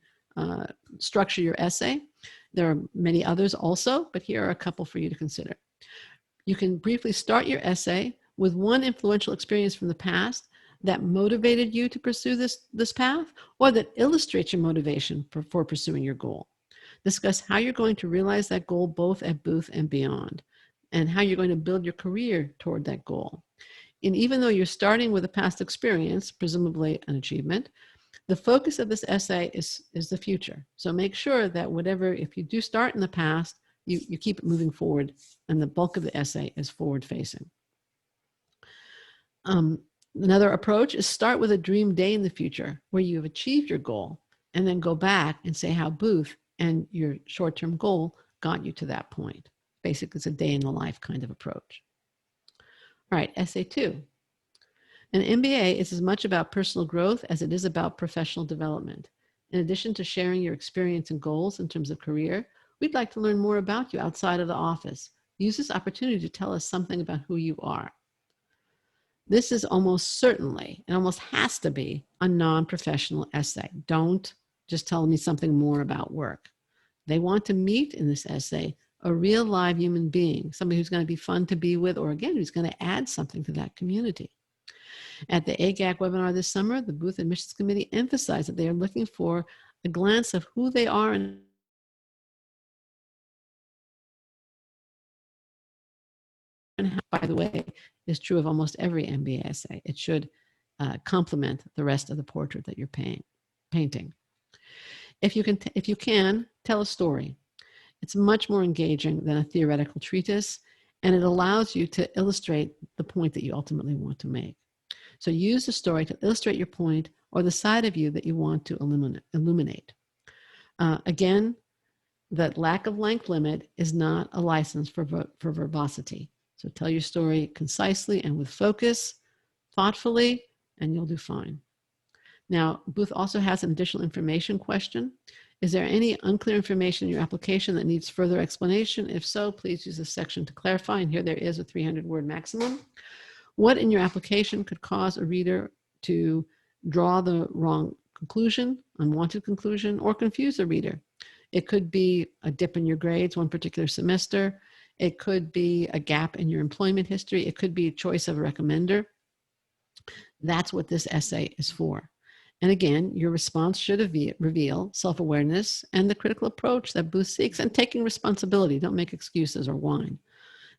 structure your essay. There are many others also, but here are a couple for you to consider. You can briefly start your essay with one influential experience from the past that motivated you to pursue this path, or that illustrates your motivation for pursuing your goal. Discuss how you're going to realize that goal both at Booth and beyond, and how you're going to build your career toward that goal. And even though you're starting with a past experience, presumably an achievement, the focus of this essay is the future. So make sure that if you do start in the past, you keep it moving forward, and the bulk of the essay is forward-facing. Another approach is start with a dream day in the future where you have achieved your goal, and then go back and say how Booth and your short-term goal got you to that point. Basically, it's a day in the life kind of approach. All right, essay 2. An MBA is as much about personal growth as it is about professional development. In addition to sharing your experience and goals in terms of career, we'd like to learn more about you outside of the office. Use this opportunity to tell us something about who you are. This is almost certainly, and almost has to be, a non-professional essay. Don't just tell me something more about work. They want to meet in this essay a real live human being, somebody who's going to be fun to be with, or again, who's going to add something to that community. At the AGAC webinar this summer, the Booth Admissions Committee emphasized that they are looking for a glance of who they are, and how, by the way, is true of almost every MBA essay. It should complement the rest of the portrait that you're painting. If you can, tell a story. It's much more engaging than a theoretical treatise, and it allows you to illustrate the point that you ultimately want to make. So use the story to illustrate your point or the side of you that you want to illuminate. Again, that lack of length limit is not a license for verbosity. So tell your story concisely and with focus, thoughtfully, and you'll do fine. Now, Booth also has an additional information question. Is there any unclear information in your application that needs further explanation? If so, please use this section to clarify. And here there is a 300-word maximum. What in your application could cause a reader to draw the wrong conclusion, unwanted conclusion, or confuse the reader? It could be a dip in your grades one particular semester. It could be a gap in your employment history. It could be a choice of a recommender. That's what this essay is for. And again, your response should reveal self-awareness and the critical approach that Booth seeks, and taking responsibility. Don't make excuses or whine.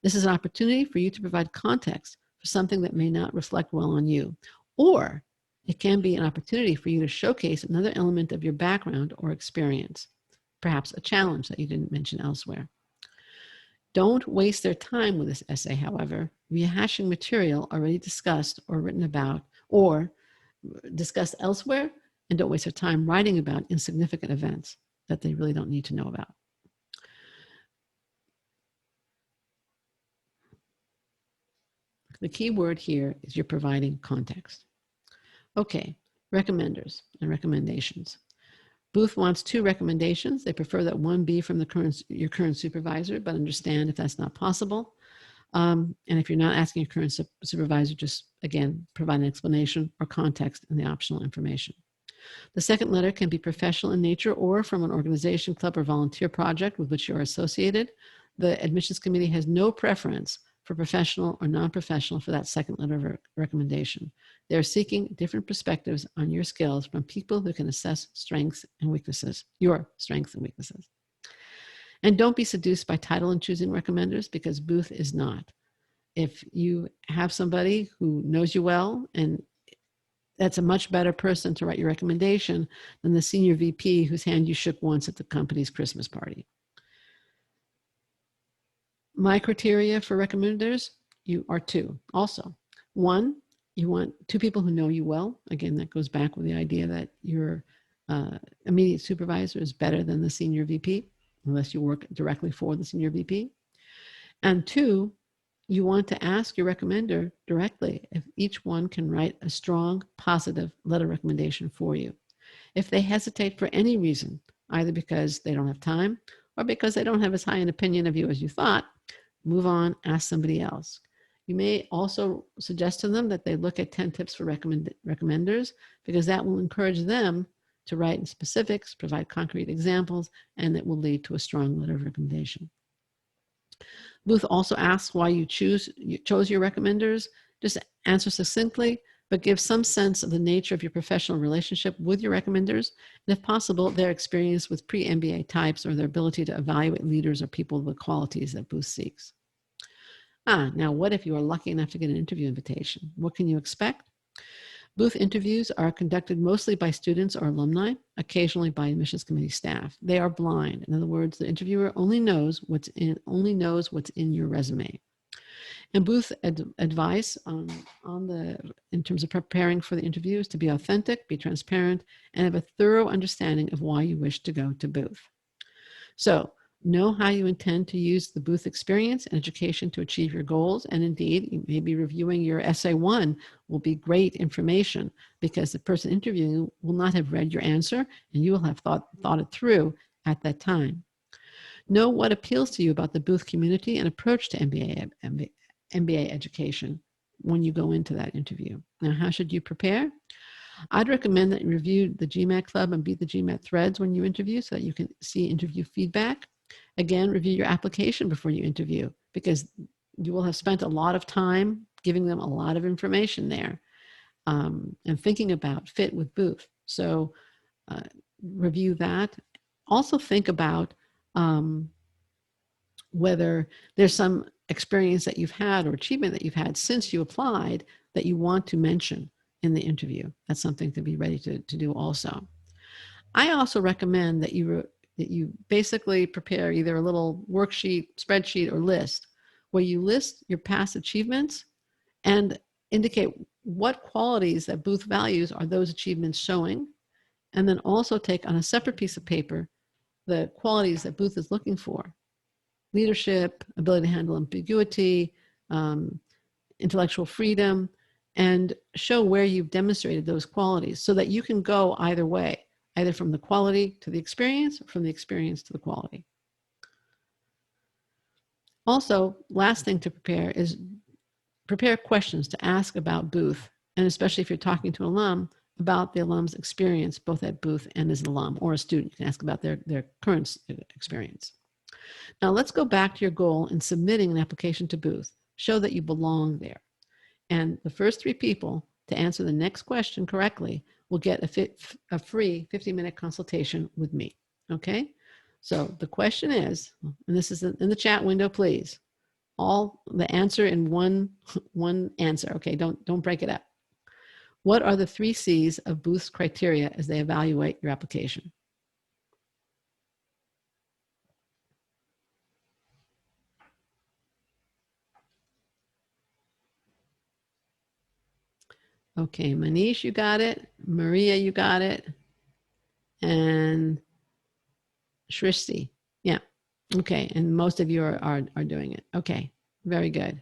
This is an opportunity for you to provide context for something that may not reflect well on you. Or it can be an opportunity for you to showcase another element of your background or experience. perhaps a challenge that you didn't mention elsewhere. Don't waste their time with this essay, however, rehashing material already discussed or written about or discussed elsewhere, and don't waste their time writing about insignificant events that they really don't need to know about. The key word here is you're providing context. Okay, recommenders and recommendations. Booth wants 2 recommendations. They prefer that one be from your current supervisor, but understand if that's not possible. And if you're not asking your current supervisor, just, again, provide an explanation or context in the optional information. The second letter can be professional in nature or from an organization, club, or volunteer project with which you are associated. The admissions committee has no preference for professional or non-professional for that second letter of recommendation. They're seeking different perspectives on your skills from people who can assess strengths and weaknesses, your strengths and weaknesses. And don't be seduced by title in choosing recommenders, because Booth is not. If you have somebody who knows you well, and that's a much better person to write your recommendation than the senior VP whose hand you shook once at the company's Christmas party. My criteria for recommenders, you are 2 also. 1, you want 2 people who know you well. Again, that goes back with the idea that your immediate supervisor is better than the senior VP, unless you work directly for the senior VP. And 2, you want to ask your recommender directly if each one can write a strong, positive letter recommendation for you. If they hesitate for any reason, either because they don't have time or because they don't have as high an opinion of you as you thought, move on, ask somebody else. You may also suggest to them that they look at 10 tips for recommenders, because that will encourage them to write in specifics, provide concrete examples, and it will lead to a strong letter of recommendation. Booth also asks why you chose your recommenders. Just answer succinctly, but give some sense of the nature of your professional relationship with your recommenders, and if possible, their experience with pre-MBA types or their ability to evaluate leaders or people with qualities that Booth seeks. Now what if you are lucky enough to get an interview invitation? What can you expect? Booth interviews are conducted mostly by students or alumni, occasionally by admissions committee staff. They are blind. In other words, the interviewer only knows what's in your resume. And Booth advice in terms of preparing for the interview is to be authentic, be transparent, and have a thorough understanding of why you wish to go to Booth. So know how you intend to use the Booth experience and education to achieve your goals. And indeed, maybe reviewing your essay 1 will be great information, because the person interviewing you will not have read your answer, and you will have thought it through at that time. Know what appeals to you about the Booth community and approach to MBA education when you go into that interview. Now, how should you prepare? I'd recommend that you review the GMAT Club and beat the GMAT threads when you interview, so that you can see interview feedback. Again, review your application before you interview, because you will have spent a lot of time giving them a lot of information there, and thinking about fit with Booth. So review that. Also think about whether there's some experience that you've had or achievement that you've had since you applied that you want to mention in the interview. That's something to be ready to do also. I also recommend that you basically prepare either a little worksheet, spreadsheet, or list where you list your past achievements and indicate what qualities that Booth values are those achievements showing, and then also take on a separate piece of paper the qualities that Booth is looking for: leadership, ability to handle ambiguity, intellectual freedom, and show where you've demonstrated those qualities, so that you can go either way, either from the quality to the experience, or from the experience to the quality. Also, last thing to prepare is prepare questions to ask about Booth, and especially if you're talking to an alum, about the alum's experience, both at Booth and as an alum or a student. You can ask about their current experience. Now let's go back to your goal in submitting an application to Booth. Show that you belong there. And the first 3 people to answer the next question correctly will get a free 15-minute consultation with me, okay? So the question is, and this is in the chat window, please, all the answer in one answer, okay? Don't break it up. What are the 3 C's of Booth's criteria as they evaluate your application? Okay, Manish, you got it. Maria, you got it. And Shrishti. Yeah. Okay. And most of you are doing it. Okay. Very good.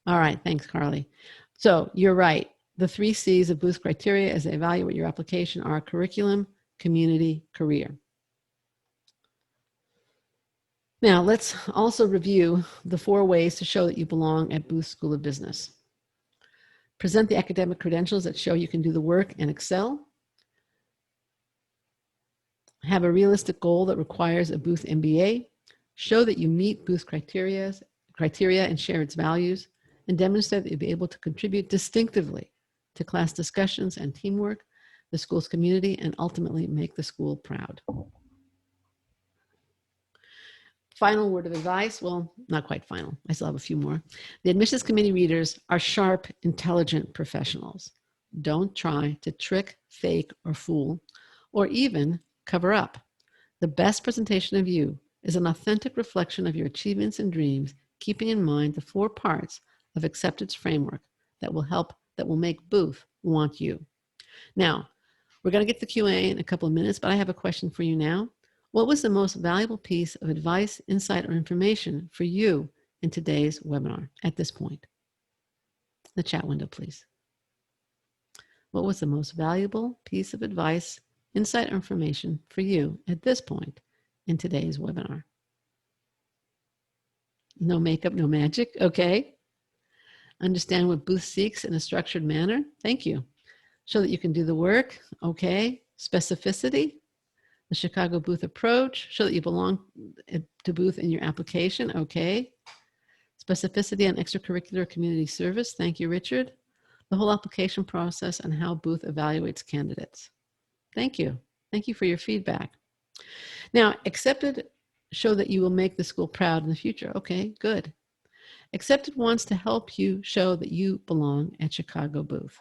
All right. Thanks, Carly. So you're right. The 3 C's of Booth criteria as they evaluate your application are curriculum, community, career. Now, let's also review the 4 ways to show that you belong at Booth School of Business. Present the academic credentials that show you can do the work and excel. Have a realistic goal that requires a Booth MBA. Show that you meet Booth criteria and share its values, and demonstrate that you'll be able to contribute distinctively to class discussions and teamwork, the school's community, and ultimately make the school proud. Final word of advice, well, not quite final. I still have a few more. The admissions committee readers are sharp, intelligent professionals. Don't try to trick, fake, or fool, or even cover up. The best presentation of you is an authentic reflection of your achievements and dreams, keeping in mind the 4 parts of acceptance framework that will make Booth want you. Now, we're going to get to Q&A in a couple of minutes, but I have a question for you now. What was the most valuable piece of advice, insight, or information for you in today's webinar at this point? The chat window, please. What was the most valuable piece of advice, insight, or information for you at this point in today's webinar? No makeup, no magic. Okay. Understand what Booth seeks in a structured manner. Thank you. Show that you can do the work. Okay. Specificity. The Chicago Booth approach. Show that you belong to Booth in your application. Okay. Specificity on extracurricular community service. Thank you, Richard. The whole application process and how Booth evaluates candidates. Thank you. Thank you for your feedback. Now, accepted show that you will make the school proud in the future. Okay, good. Accepted wants to help you show that you belong at Chicago Booth.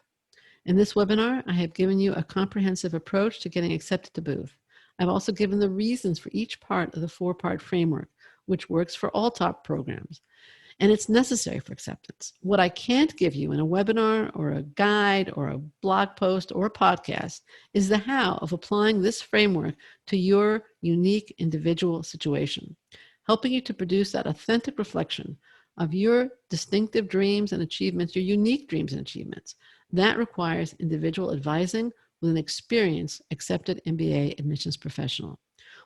In this webinar, I have given you a comprehensive approach to getting accepted to Booth. I've also given the reasons for each part of the 4-part framework, which works for all top programs. And it's necessary for acceptance. What I can't give you in a webinar or a guide or a blog post or a podcast is the how of applying this framework to your unique individual situation, helping you to produce that authentic reflection of your distinctive dreams and achievements, your unique dreams and achievements. That requires individual advising with an experienced, accepted MBA admissions professional.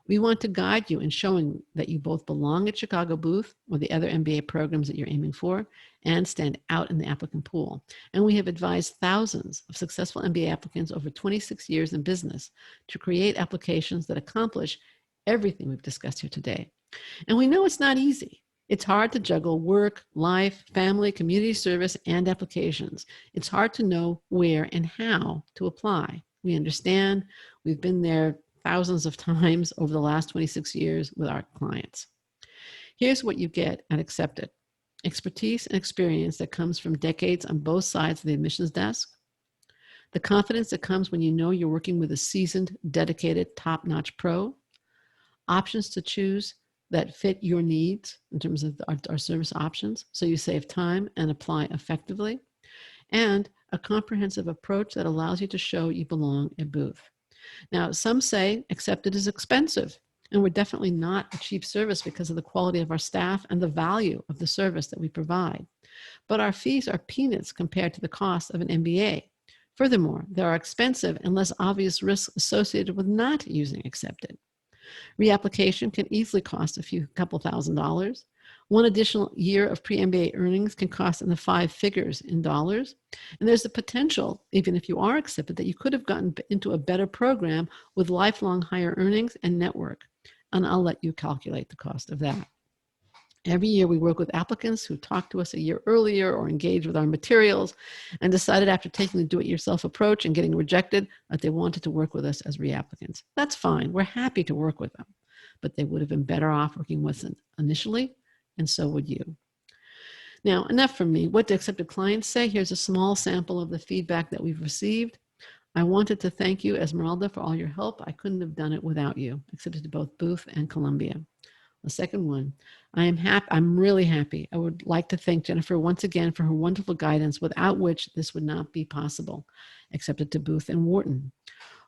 We want to guide you in showing that you both belong at Chicago Booth or the other MBA programs that you're aiming for and stand out in the applicant pool. And we have advised thousands of successful MBA applicants over 26 years in business to create applications that accomplish everything we've discussed here today. And we know it's not easy. It's hard to juggle work, life, family, community service, and applications. It's hard to know where and how to apply. We understand. We've been there thousands of times over the last 26 years with our clients. Here's what you get at Accepted. Expertise and experience that comes from decades on both sides of the admissions desk. The confidence that comes when you know you're working with a seasoned, dedicated, top-notch pro. Options to choose that fit your needs in terms of our service options, so you save time and apply effectively. And a comprehensive approach that allows you to show you belong at Booth. Now, some say Accepted is expensive, and we're definitely not a cheap service because of the quality of our staff and the value of the service that we provide. But our fees are peanuts compared to the cost of an MBA. Furthermore, there are expensive and less obvious risks associated with not using Accepted. Reapplication can easily cost a couple $1,000s. One additional year of pre-MBA earnings can cost in the 5 figures in dollars. And there's the potential, even if you are accepted, that you could have gotten into a better program with lifelong higher earnings and network. And I'll let you calculate the cost of that. Every year we work with applicants who talked to us a year earlier or engaged with our materials and decided after taking the do-it-yourself approach and getting rejected that they wanted to work with us as reapplicants. That's fine. We're happy to work with them, but they would have been better off working with us initially, and so would you. Now, enough from me. What do accepted clients say? Here's a small sample of the feedback that we've received. I wanted to thank you, Esmeralda, for all your help. I couldn't have done it without you. Accepted to both Booth and Columbia. The second one, I'm really happy. I would like to thank Jennifer once again for her wonderful guidance, without which this would not be possible. Accepted to Booth and Wharton.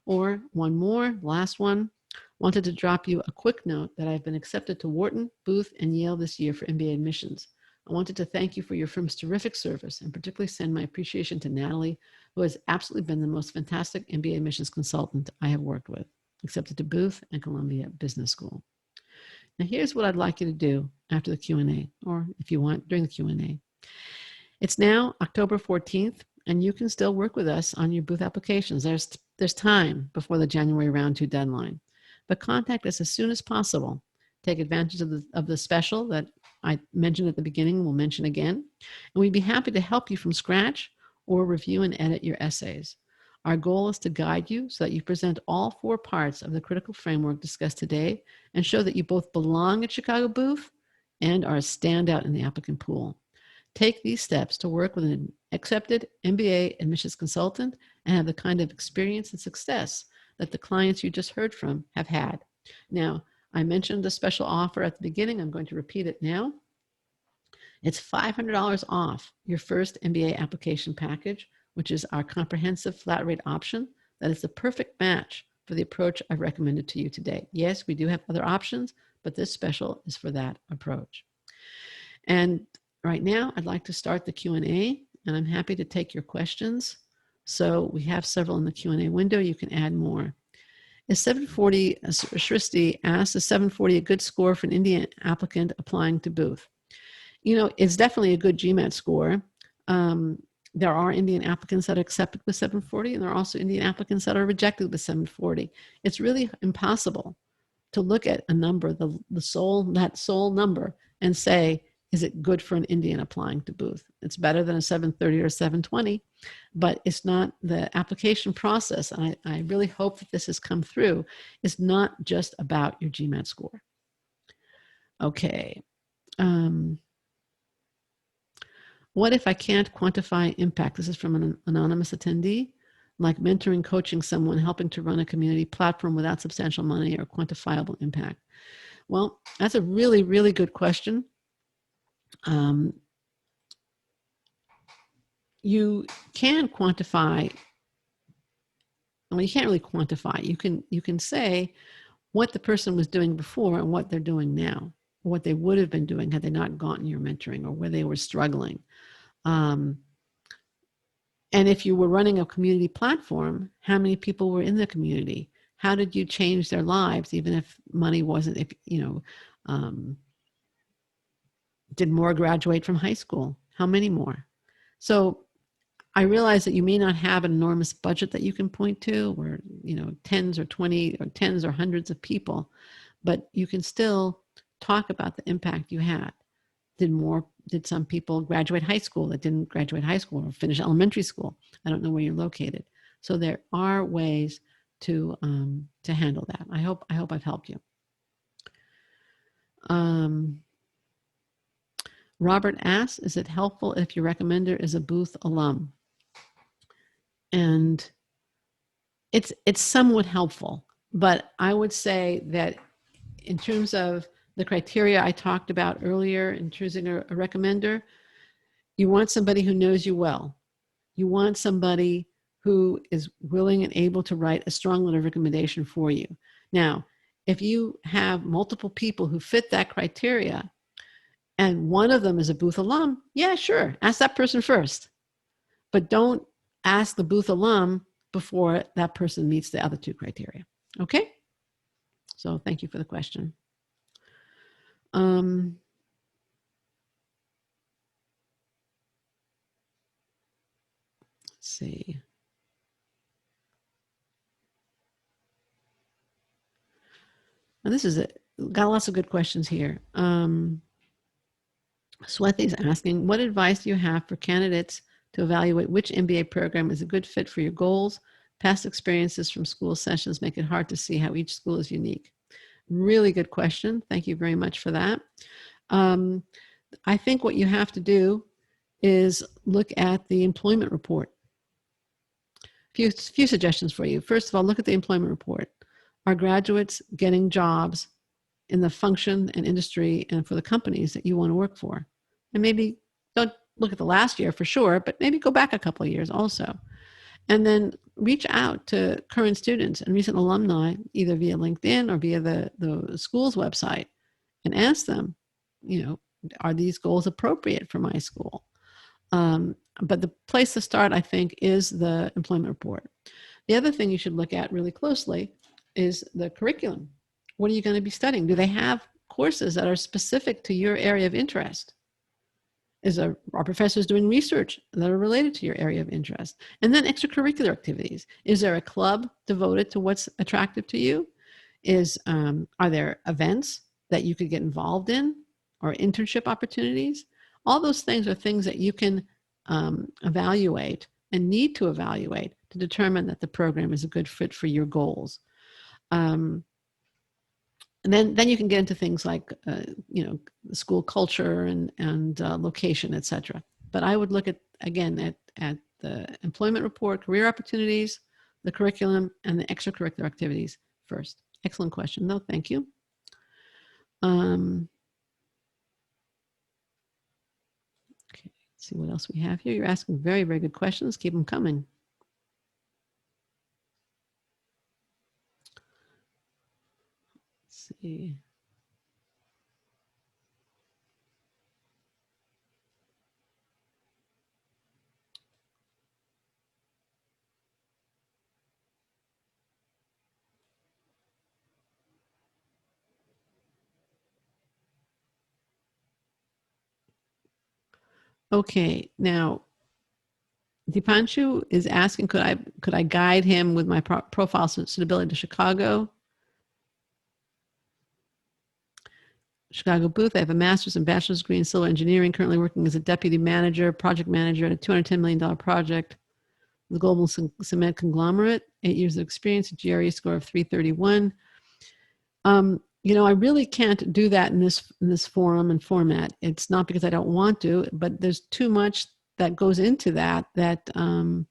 Or one more, last one. Wanted to drop you a quick note that I've been accepted to Wharton, Booth, and Yale this year for MBA admissions. I wanted to thank you for your firm's terrific service, and particularly send my appreciation to Natalie, who has absolutely been the most fantastic MBA admissions consultant I have worked with. Accepted to Booth and Columbia Business School. Now here's what I'd like you to do after the Q&A, or if you want, during the Q&A. It's now October 14th, and you can still work with us on your Booth applications. There's time before the January round 2 deadline, but contact us as soon as possible. Take advantage of the special that I mentioned at the beginning, we'll mention again, and we'd be happy to help you from scratch or review and edit your essays. Our goal is to guide you so that you present all 4 parts of the critical framework discussed today and show that you both belong at Chicago Booth and are a standout in the applicant pool. Take these steps to work with an accepted MBA admissions consultant and have the kind of experience and success that the clients you just heard from have had. Now, I mentioned the special offer at the beginning. I'm going to repeat it now. It's $500 off your first MBA application package, which is our comprehensive flat rate option that is the perfect match for the approach I've recommended to you today. Yes, we do have other options, but this special is for that approach. And right now, I'd like to start the Q&A, and I'm happy to take your questions. So we have several in the Q&A window. You can add more. Is 740, Shristi asks, is 740 a good score for an Indian applicant applying to Booth? You know, it's definitely a good GMAT score. There are Indian applicants that are accepted with 740, and there are also Indian applicants that are rejected with 740. It's really impossible to look at a number, that sole number, and say, is it good for an Indian applying to Booth? It's better than a 730 or 720, but it's not the application process. And I really hope that this has come through. It's not just about your GMAT score. Okay. What if I can't quantify impact? This is from an anonymous attendee, like mentoring, coaching someone, helping to run a community platform without substantial money or quantifiable impact. Well, that's a really, really good question. You can quantify, well, you can't really quantify. You can say what the person was doing before and what they're doing now, or what they would have been doing had they not gotten your mentoring, or where they were struggling. And if you were running a community platform, how many people were in the community? How did you change their lives, even if money wasn't, if, you know, did more graduate from high school? How many more? So I realize that you may not have an enormous budget that you can point to, or, you know, 10s or 20 or 10s or hundreds of people, but you can still talk about the impact you had. Did some people graduate high school that didn't graduate high school, or finish elementary school? I don't know where you're located. So there are ways to handle that. I hope I've helped you. Robert asks, is it helpful if your recommender is a Booth alum? And it's somewhat helpful, but I would say that in terms of the criteria I talked about earlier in choosing a recommender, you want somebody who knows you well. You want somebody who is willing and able to write a strong letter of recommendation for you. Now, if you have multiple people who fit that criteria, and one of them is a Booth alum, yeah, sure, ask that person first. But don't ask the Booth alum before that person meets the other 2 criteria. Okay? So thank you for the question. Let's see. Now this is it. Got lots of good questions here. Swati is asking, what advice do you have for candidates to evaluate which MBA program is a good fit for your goals? Past experiences from school sessions make it hard to see how each school is unique. Really good question. Thank you very much for that. I think what you have to do is look at the employment report. Few suggestions for you. First of all, look at the employment report. Are graduates getting jobs in the function and industry and for the companies that you want to work for. And maybe don't look at the last year for sure, but maybe go back a couple of years also. And then reach out to current students and recent alumni, either via LinkedIn or via the school's website, and ask them, are these goals appropriate for my school? But the place to start, I think, is the employment report. The other thing you should look at really closely is the curriculum. What are you going to be studying? Do they have courses that are specific to your area of interest? Are professors doing research that are related to your area of interest? And then extracurricular activities. Is there a club devoted to what's attractive to you? Are there events that you could get involved in, or internship opportunities? All those things are things that you can evaluate and need to evaluate to determine that the program is a good fit for your goals. And then you can get into things like, school culture and location, et cetera. But I would look at the employment report, career opportunities, the curriculum, and the extracurricular activities first. Excellent question, though. Thank you. Okay, let's see what else we have here. You're asking very, very good questions. Keep them coming. Let's see. Okay, now Dipanshu is asking, could I guide him with my profile suitability to Chicago? Chicago booth. I have a master's and bachelor's degree in civil engineering, currently working as a deputy manager, project manager at a $210 million project, the global cement conglomerate, 8 years of experience, a GRE score of 331. I really can't do that in this forum and format. It's not because I don't want to, but there's too much that goes into that I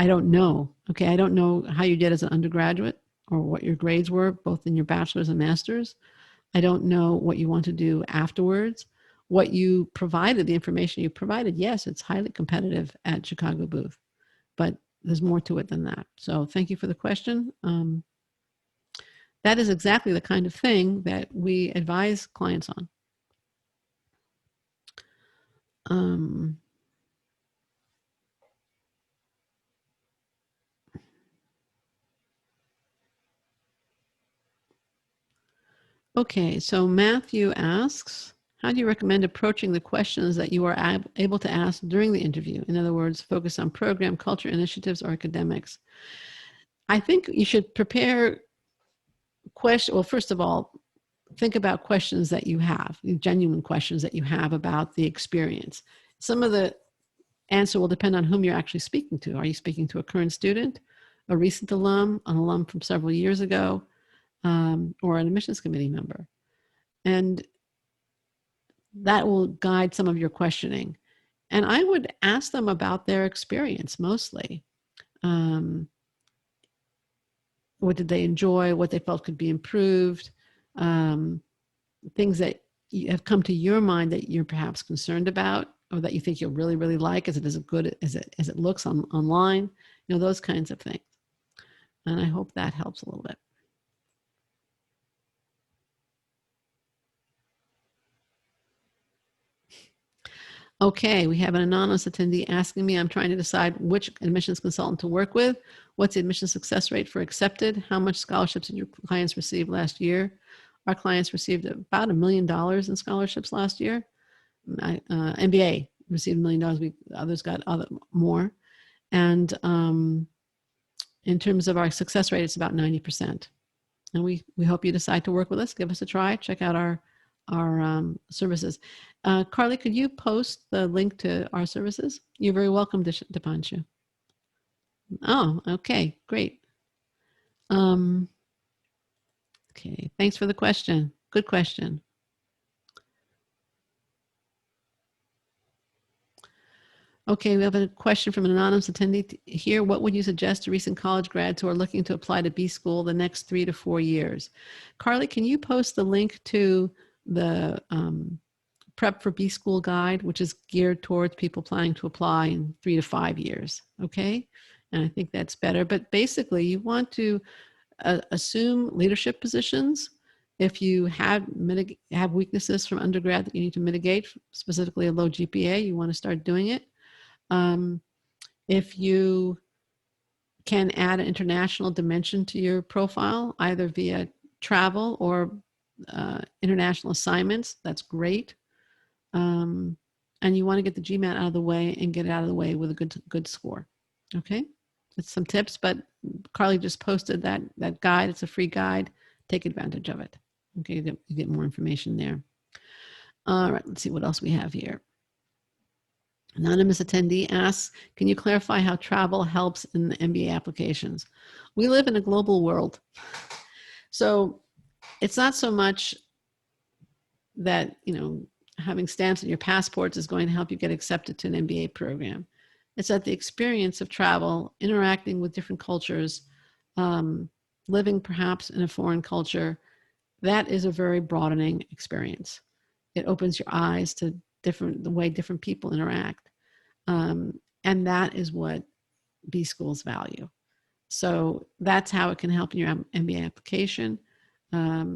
don't know. Okay, I don't know how you did as an undergraduate or what your grades were, both in your bachelor's and master's. I don't know what you want to do afterwards. What you provided, the information you provided, yes, it's highly competitive at Chicago booth, but there's more to it than that. So thank you for the question. That is exactly the kind of thing that we advise clients on. Okay, so Matthew asks, how do you recommend approaching the questions that you are able to ask during the interview? In other words, focus on program, culture, initiatives, or academics. I think you should prepare questions. Well, first of all, think about questions that you have, genuine questions that you have about the experience. Some of the answer will depend on whom you're actually speaking to. Are you speaking to a current student, a recent alum, an alum from several years ago, or an admissions committee member? And that will guide some of your questioning. And I would ask them about their experience mostly. What did they enjoy? What they felt could be improved? Things that have come to your mind that you're perhaps concerned about, or that you think you'll really, really like. Is it as good as it looks online? Those kinds of things. And I hope that helps a little bit. Okay, we have an anonymous attendee asking me, I'm trying to decide which admissions consultant to work with. What's the admission success rate for accepted? How much scholarships did your clients receive last year? Our clients received about $1 million in scholarships last year. MBA received $1 million. Others got more. And in terms of our success rate, it's about 90%. And we hope you decide to work with us. Give us a try. Check out our services. Carly, could you post the link to our services? You're very welcome, Dipanshu. Oh, okay, great. Okay, thanks for the question. Good question. Okay, we have a question from an anonymous attendee here. What would you suggest to recent college grads who are looking to apply to B school the next 3 to 4 years? Carly, can you post the link to the Prep for B School guide, which is geared towards people planning to apply in 3 to 5 years? Okay, and I think that's better. But basically, you want to assume leadership positions. If you have weaknesses from undergrad that you need to mitigate, specifically a low GPA, you want to start doing it. If you can add an international dimension to your profile, either via travel or international assignments, that's great. And you want to get the GMAT out of the way and get it out of the way with a good score. Okay, it's some tips, but Carly just posted that guide. It's a free guide. Take advantage of it. Okay, you get more information there. All right, let's see what else we have here. Anonymous attendee asks, can you clarify how travel helps in the MBA applications? We live in a global world. So it's not so much that, having stamps on your passports is going to help you get accepted to an MBA program. It's that the experience of travel, interacting with different cultures, living perhaps in a foreign culture, that is a very broadening experience. It opens your eyes to the way different people interact. And that is what B schools value. So that's how it can help in your MBA application. I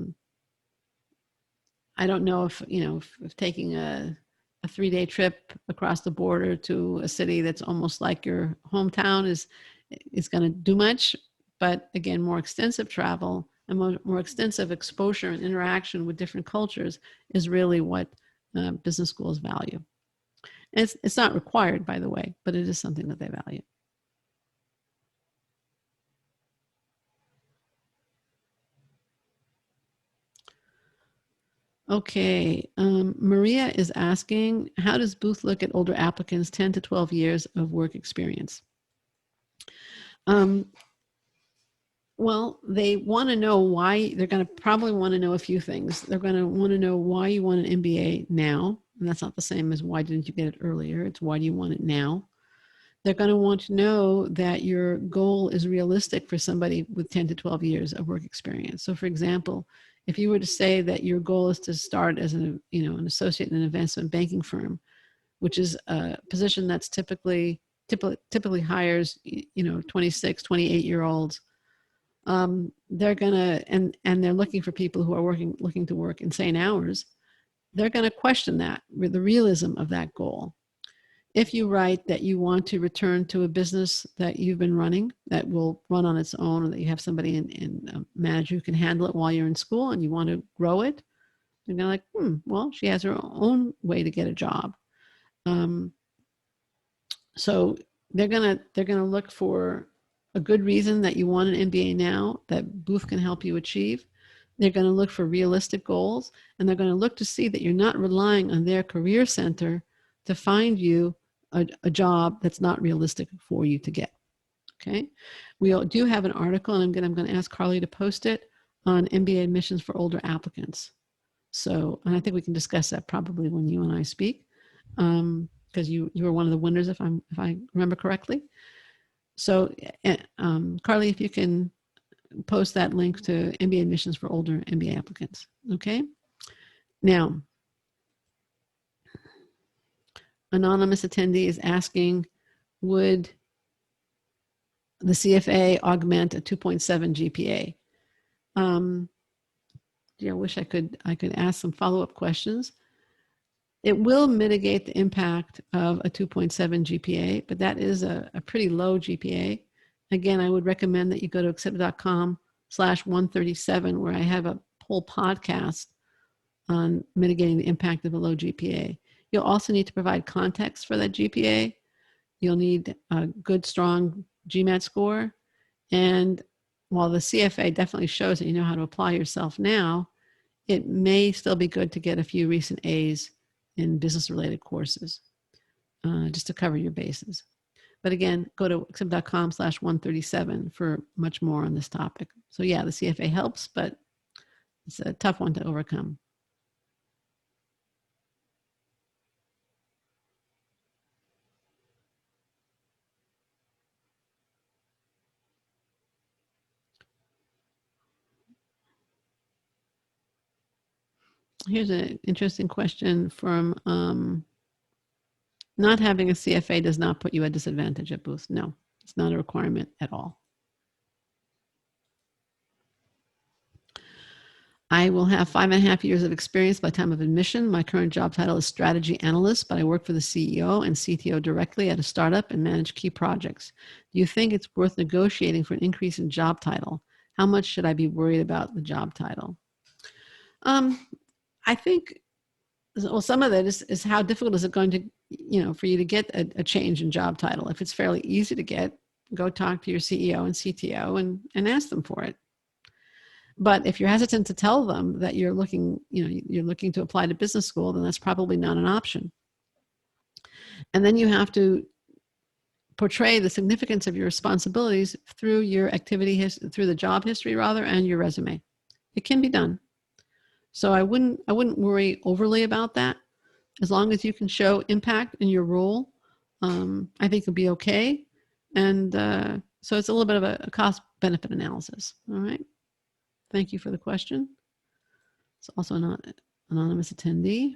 don't know if taking a 3-day trip across the border to a city that's almost like your hometown is going to do much. But again, more extensive travel and more extensive exposure and interaction with different cultures is really what business schools value. And it's not required, by the way, but it is something that they value. Okay, Maria is asking, how does Booth look at older applicants 10 to 12 years of work experience? Well, they want to know why. They're going to probably want to know a few things. They're going to want to know why you want an MBA now. And that's not the same as why didn't you get it earlier. It's why do you want it now? They're going to want to know that your goal is realistic for somebody with 10 to 12 years of work experience. So for example, if you were to say that your goal is to start as an associate in an investment banking firm, which is a position that's typically hires 26, 28-year-olds, they're gonna and they're looking for people who are looking to work insane hours. They're going to question that, the realism of that goal. If you write that you want to return to a business that you've been running that will run on its own, or that you have somebody in a manager who can handle it while you're in school and you want to grow it, and they're like, well, she has her own way to get a job. So they're gonna look for a good reason that you want an MBA now that Booth can help you achieve. They're going to look for realistic goals, and they're going to look to see that you're not relying on their career center to find you a job that's not realistic for you to get. Okay, we do have an article, and I'm going to ask Carly to post it on MBA admissions for older applicants. So, and I think we can discuss that probably when you and I speak, because you were one of the winners, if I remember correctly. So, Carly, if you can post that link to MBA admissions for older MBA applicants. Okay. Now, anonymous attendee is asking, would the CFA augment a 2.7 GPA? I wish I could ask some follow-up questions. It will mitigate the impact of a 2.7 GPA, but that is a pretty low GPA. Again, I would recommend that you go to accepted.com/137, where I have a whole podcast on mitigating the impact of a low GPA. You'll also need to provide context for that GPA. You'll need a good, strong GMAT score. And while the CFA definitely shows that you know how to apply yourself now, it may still be good to get a few recent A's in business-related courses, just to cover your bases. But again, go to accept.com/137 for much more on this topic. So yeah, the CFA helps, but it's a tough one to overcome. Here's an interesting question from not having a CFA does not put you at disadvantage at Booth. No, it's not a requirement at all. I will have 5.5 years of experience by time of admission. My current job title is strategy analyst, but I work for the CEO and CTO directly at a startup and manage key projects. Do you think it's worth negotiating for an increase in job title? How much should I be worried about the job title? I think, well, some of that is how difficult is it going to, for you to get a change in job title. If it's fairly easy to get, go talk to your CEO and CTO and ask them for it. But if you're hesitant to tell them that you're looking to apply to business school, then that's probably not an option. And then you have to portray the significance of your responsibilities through your through the job history rather, and your resume. It can be done. So I wouldn't worry overly about that. As long as you can show impact in your role, I think it'll be okay. And so it's a little bit of a cost-benefit analysis. All right. Thank you for the question. It's also an anonymous attendee.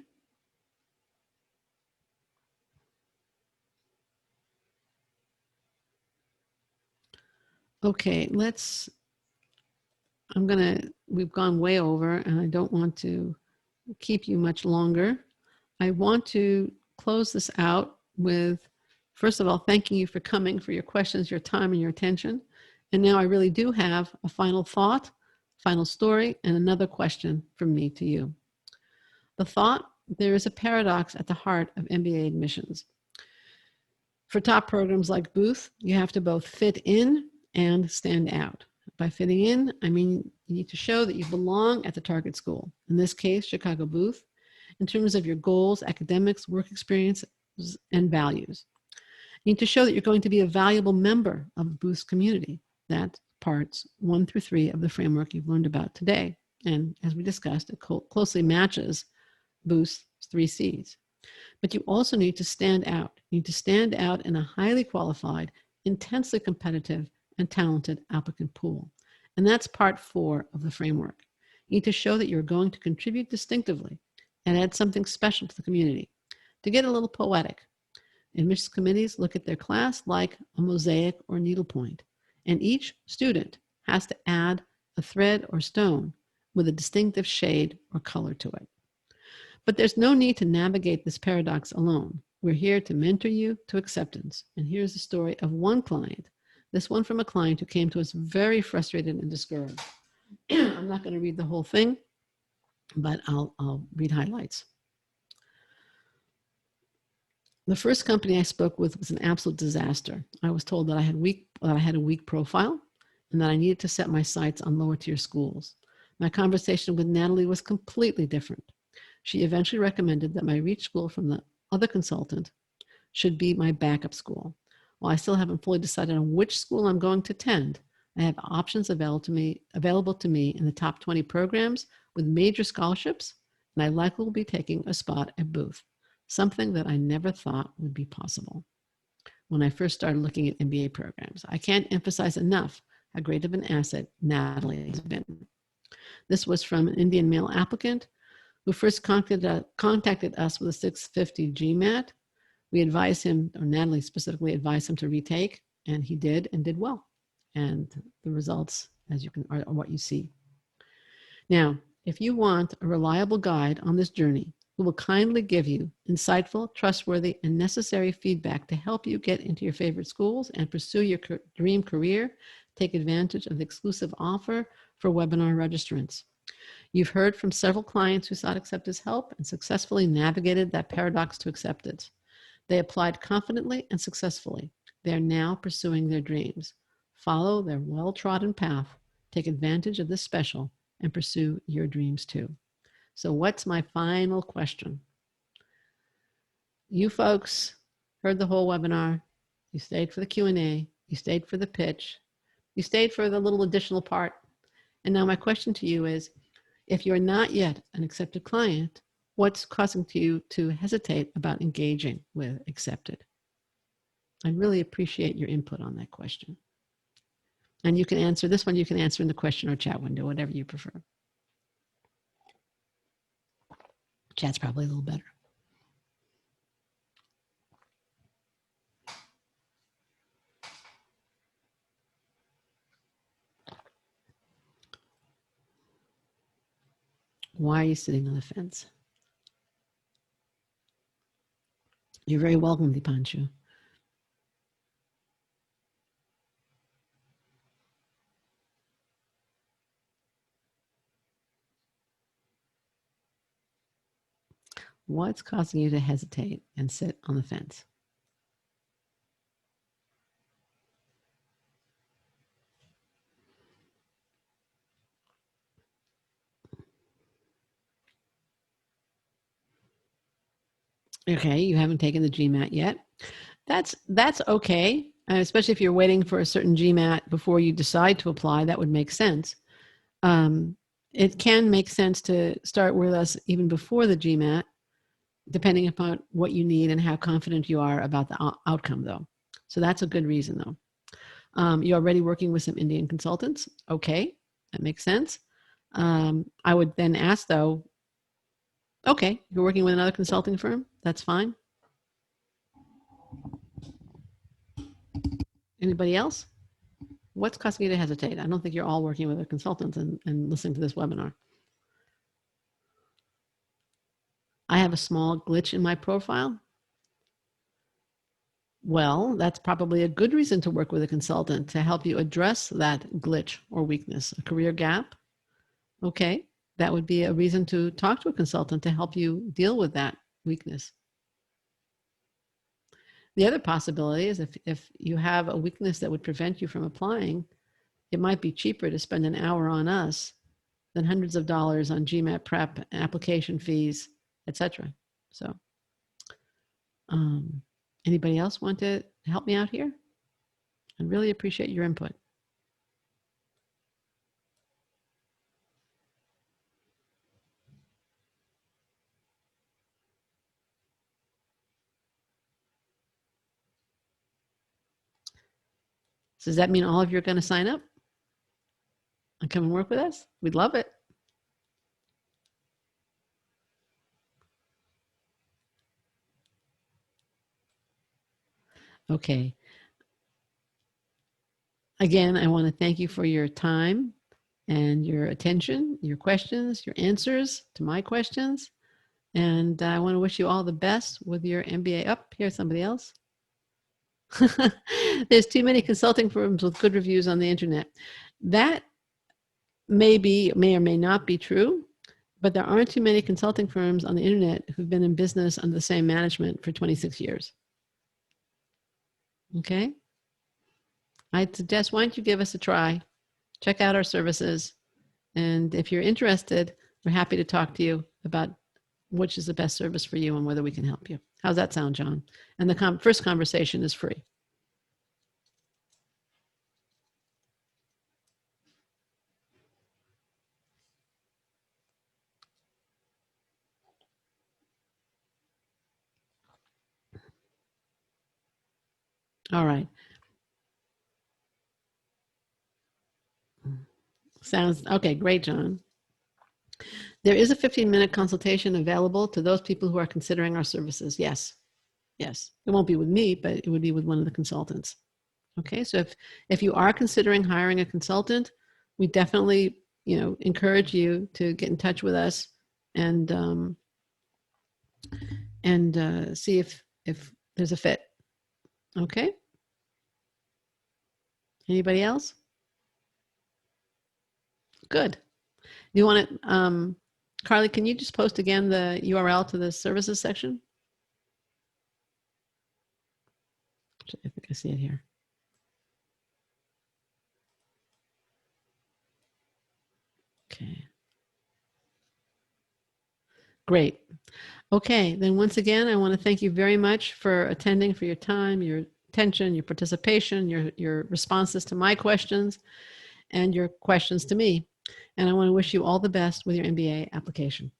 Okay, we've gone way over and I don't want to keep you much longer. I want to close this out with, first of all, thanking you for coming, for your questions, your time, and your attention. And now I really do have a final thought, final story, and another question from me to you. The thought: there is a paradox at the heart of MBA admissions. For top programs like Booth, you have to both fit in and stand out. By fitting in, I mean you need to show that you belong at the target school, in this case, Chicago Booth, in terms of your goals, academics, work experience, and values. You need to show that you're going to be a valuable member of Booth's community. That's parts 1 through 3 of the framework you've learned about today. And as we discussed, it closely matches Booth's 3 C's. But you also need to stand out. You need to stand out in a highly qualified, intensely competitive, and talented applicant pool. And that's part 4 of the framework. You need to show that you're going to contribute distinctively and add something special to the community. To get a little poetic, admissions committees look at their class like a mosaic or needlepoint, and each student has to add a thread or stone with a distinctive shade or color to it. But there's no need to navigate this paradox alone. We're here to mentor you to acceptance. And here's the story of one client, this one from a client who came to us very frustrated and discouraged. I'm not going to read the whole thing, but I'll read highlights. The first company I spoke with was an absolute disaster. I was told that I had a weak profile and that I needed to set my sights on lower tier schools. My conversation with Natalie was completely different. She eventually recommended that my reach school from the other consultant should be my backup school. While I still haven't fully decided on which school I'm going to attend, I have options available to me in the top 20 programs with major scholarships, and I likely will be taking a spot at Booth, something that I never thought would be possible when I first started looking at MBA programs. I can't emphasize enough how great of an asset Natalie has been. This was from an Indian male applicant who first contacted us with a 650 GMAT. We advised him, or Natalie specifically advised him to retake, and he did and did well. And the results, as you can, are what you see. Now, if you want a reliable guide on this journey, who will kindly give you insightful, trustworthy, and necessary feedback to help you get into your favorite schools and pursue your dream career, take advantage of the exclusive offer for webinar registrants. You've heard from several clients who sought acceptance help and successfully navigated that paradox to acceptance. They applied confidently and successfully. They are now pursuing their dreams. Follow their well-trodden path, take advantage of this special, and pursue your dreams too. So what's my final question? You folks heard the whole webinar. You stayed for the Q&A. You stayed for the pitch. You stayed for the little additional part. And now my question to you is, if you're not yet an accepted client, what's causing you to hesitate about engaging with accepted? I really appreciate your input on that question. And you can answer this one, you can answer in the question or chat window, whatever you prefer. Chat's probably a little better. Why are you sitting on the fence? You're very welcome, Dipanshu. What's causing you to hesitate and sit on the fence? Okay, you haven't taken the GMAT yet. That's okay, especially if you're waiting for a certain GMAT before you decide to apply. That would make sense. It can make sense to start with us even before the GMAT, depending upon what you need and how confident you are about the outcome, though. So that's a good reason, though. You're already working with some Indian consultants. Okay, that makes sense. I would then ask, though, okay, you're working with another consulting firm. That's fine. Anybody else? What's causing you to hesitate? I don't think you're all working with a consultant and listening to this webinar. I have a small glitch in my profile. Well, that's probably a good reason to work with a consultant to help you address that glitch or weakness, a career gap. Okay, that would be a reason to talk to a consultant to help you deal with that weakness. The other possibility is if you have a weakness that would prevent you from applying, it might be cheaper to spend an hour on us than hundreds of dollars on GMAT prep, application fees, etc. So, anybody else want to help me out here? I really appreciate your input. So does that mean all of you are going to sign up and come and work with us? We'd love it. Okay. Again, I want to thank you for your time and your attention, your questions, your answers to my questions. And I want to wish you all the best with your MBA. Up here's somebody else. There's too many consulting firms with good reviews on the internet. That may or may not be true, but there aren't too many consulting firms on the internet who've been in business under the same management for 26 years. Okay? I'd suggest, why don't you give us a try? Check out our services. And if you're interested, we're happy to talk to you about which is the best service for you and whether we can help you. How's that sound, John? And the first conversation is free. All right. Sounds okay. Great, John. There is a 15-minute consultation available to those people who are considering our services. Yes. Yes. It won't be with me, but it would be with one of the consultants. Okay. So if you are considering hiring a consultant, we definitely, encourage you to get in touch with us and see if there's a fit. Okay. Anybody else? Good. Do you want to, Carly, can you just post again the URL to the services section? I think I see it here. Okay. Great. Okay, then once again, I want to thank you very much for attending, for your time, your attention, your participation, your responses to my questions, and your questions to me. And I want to wish you all the best with your MBA application.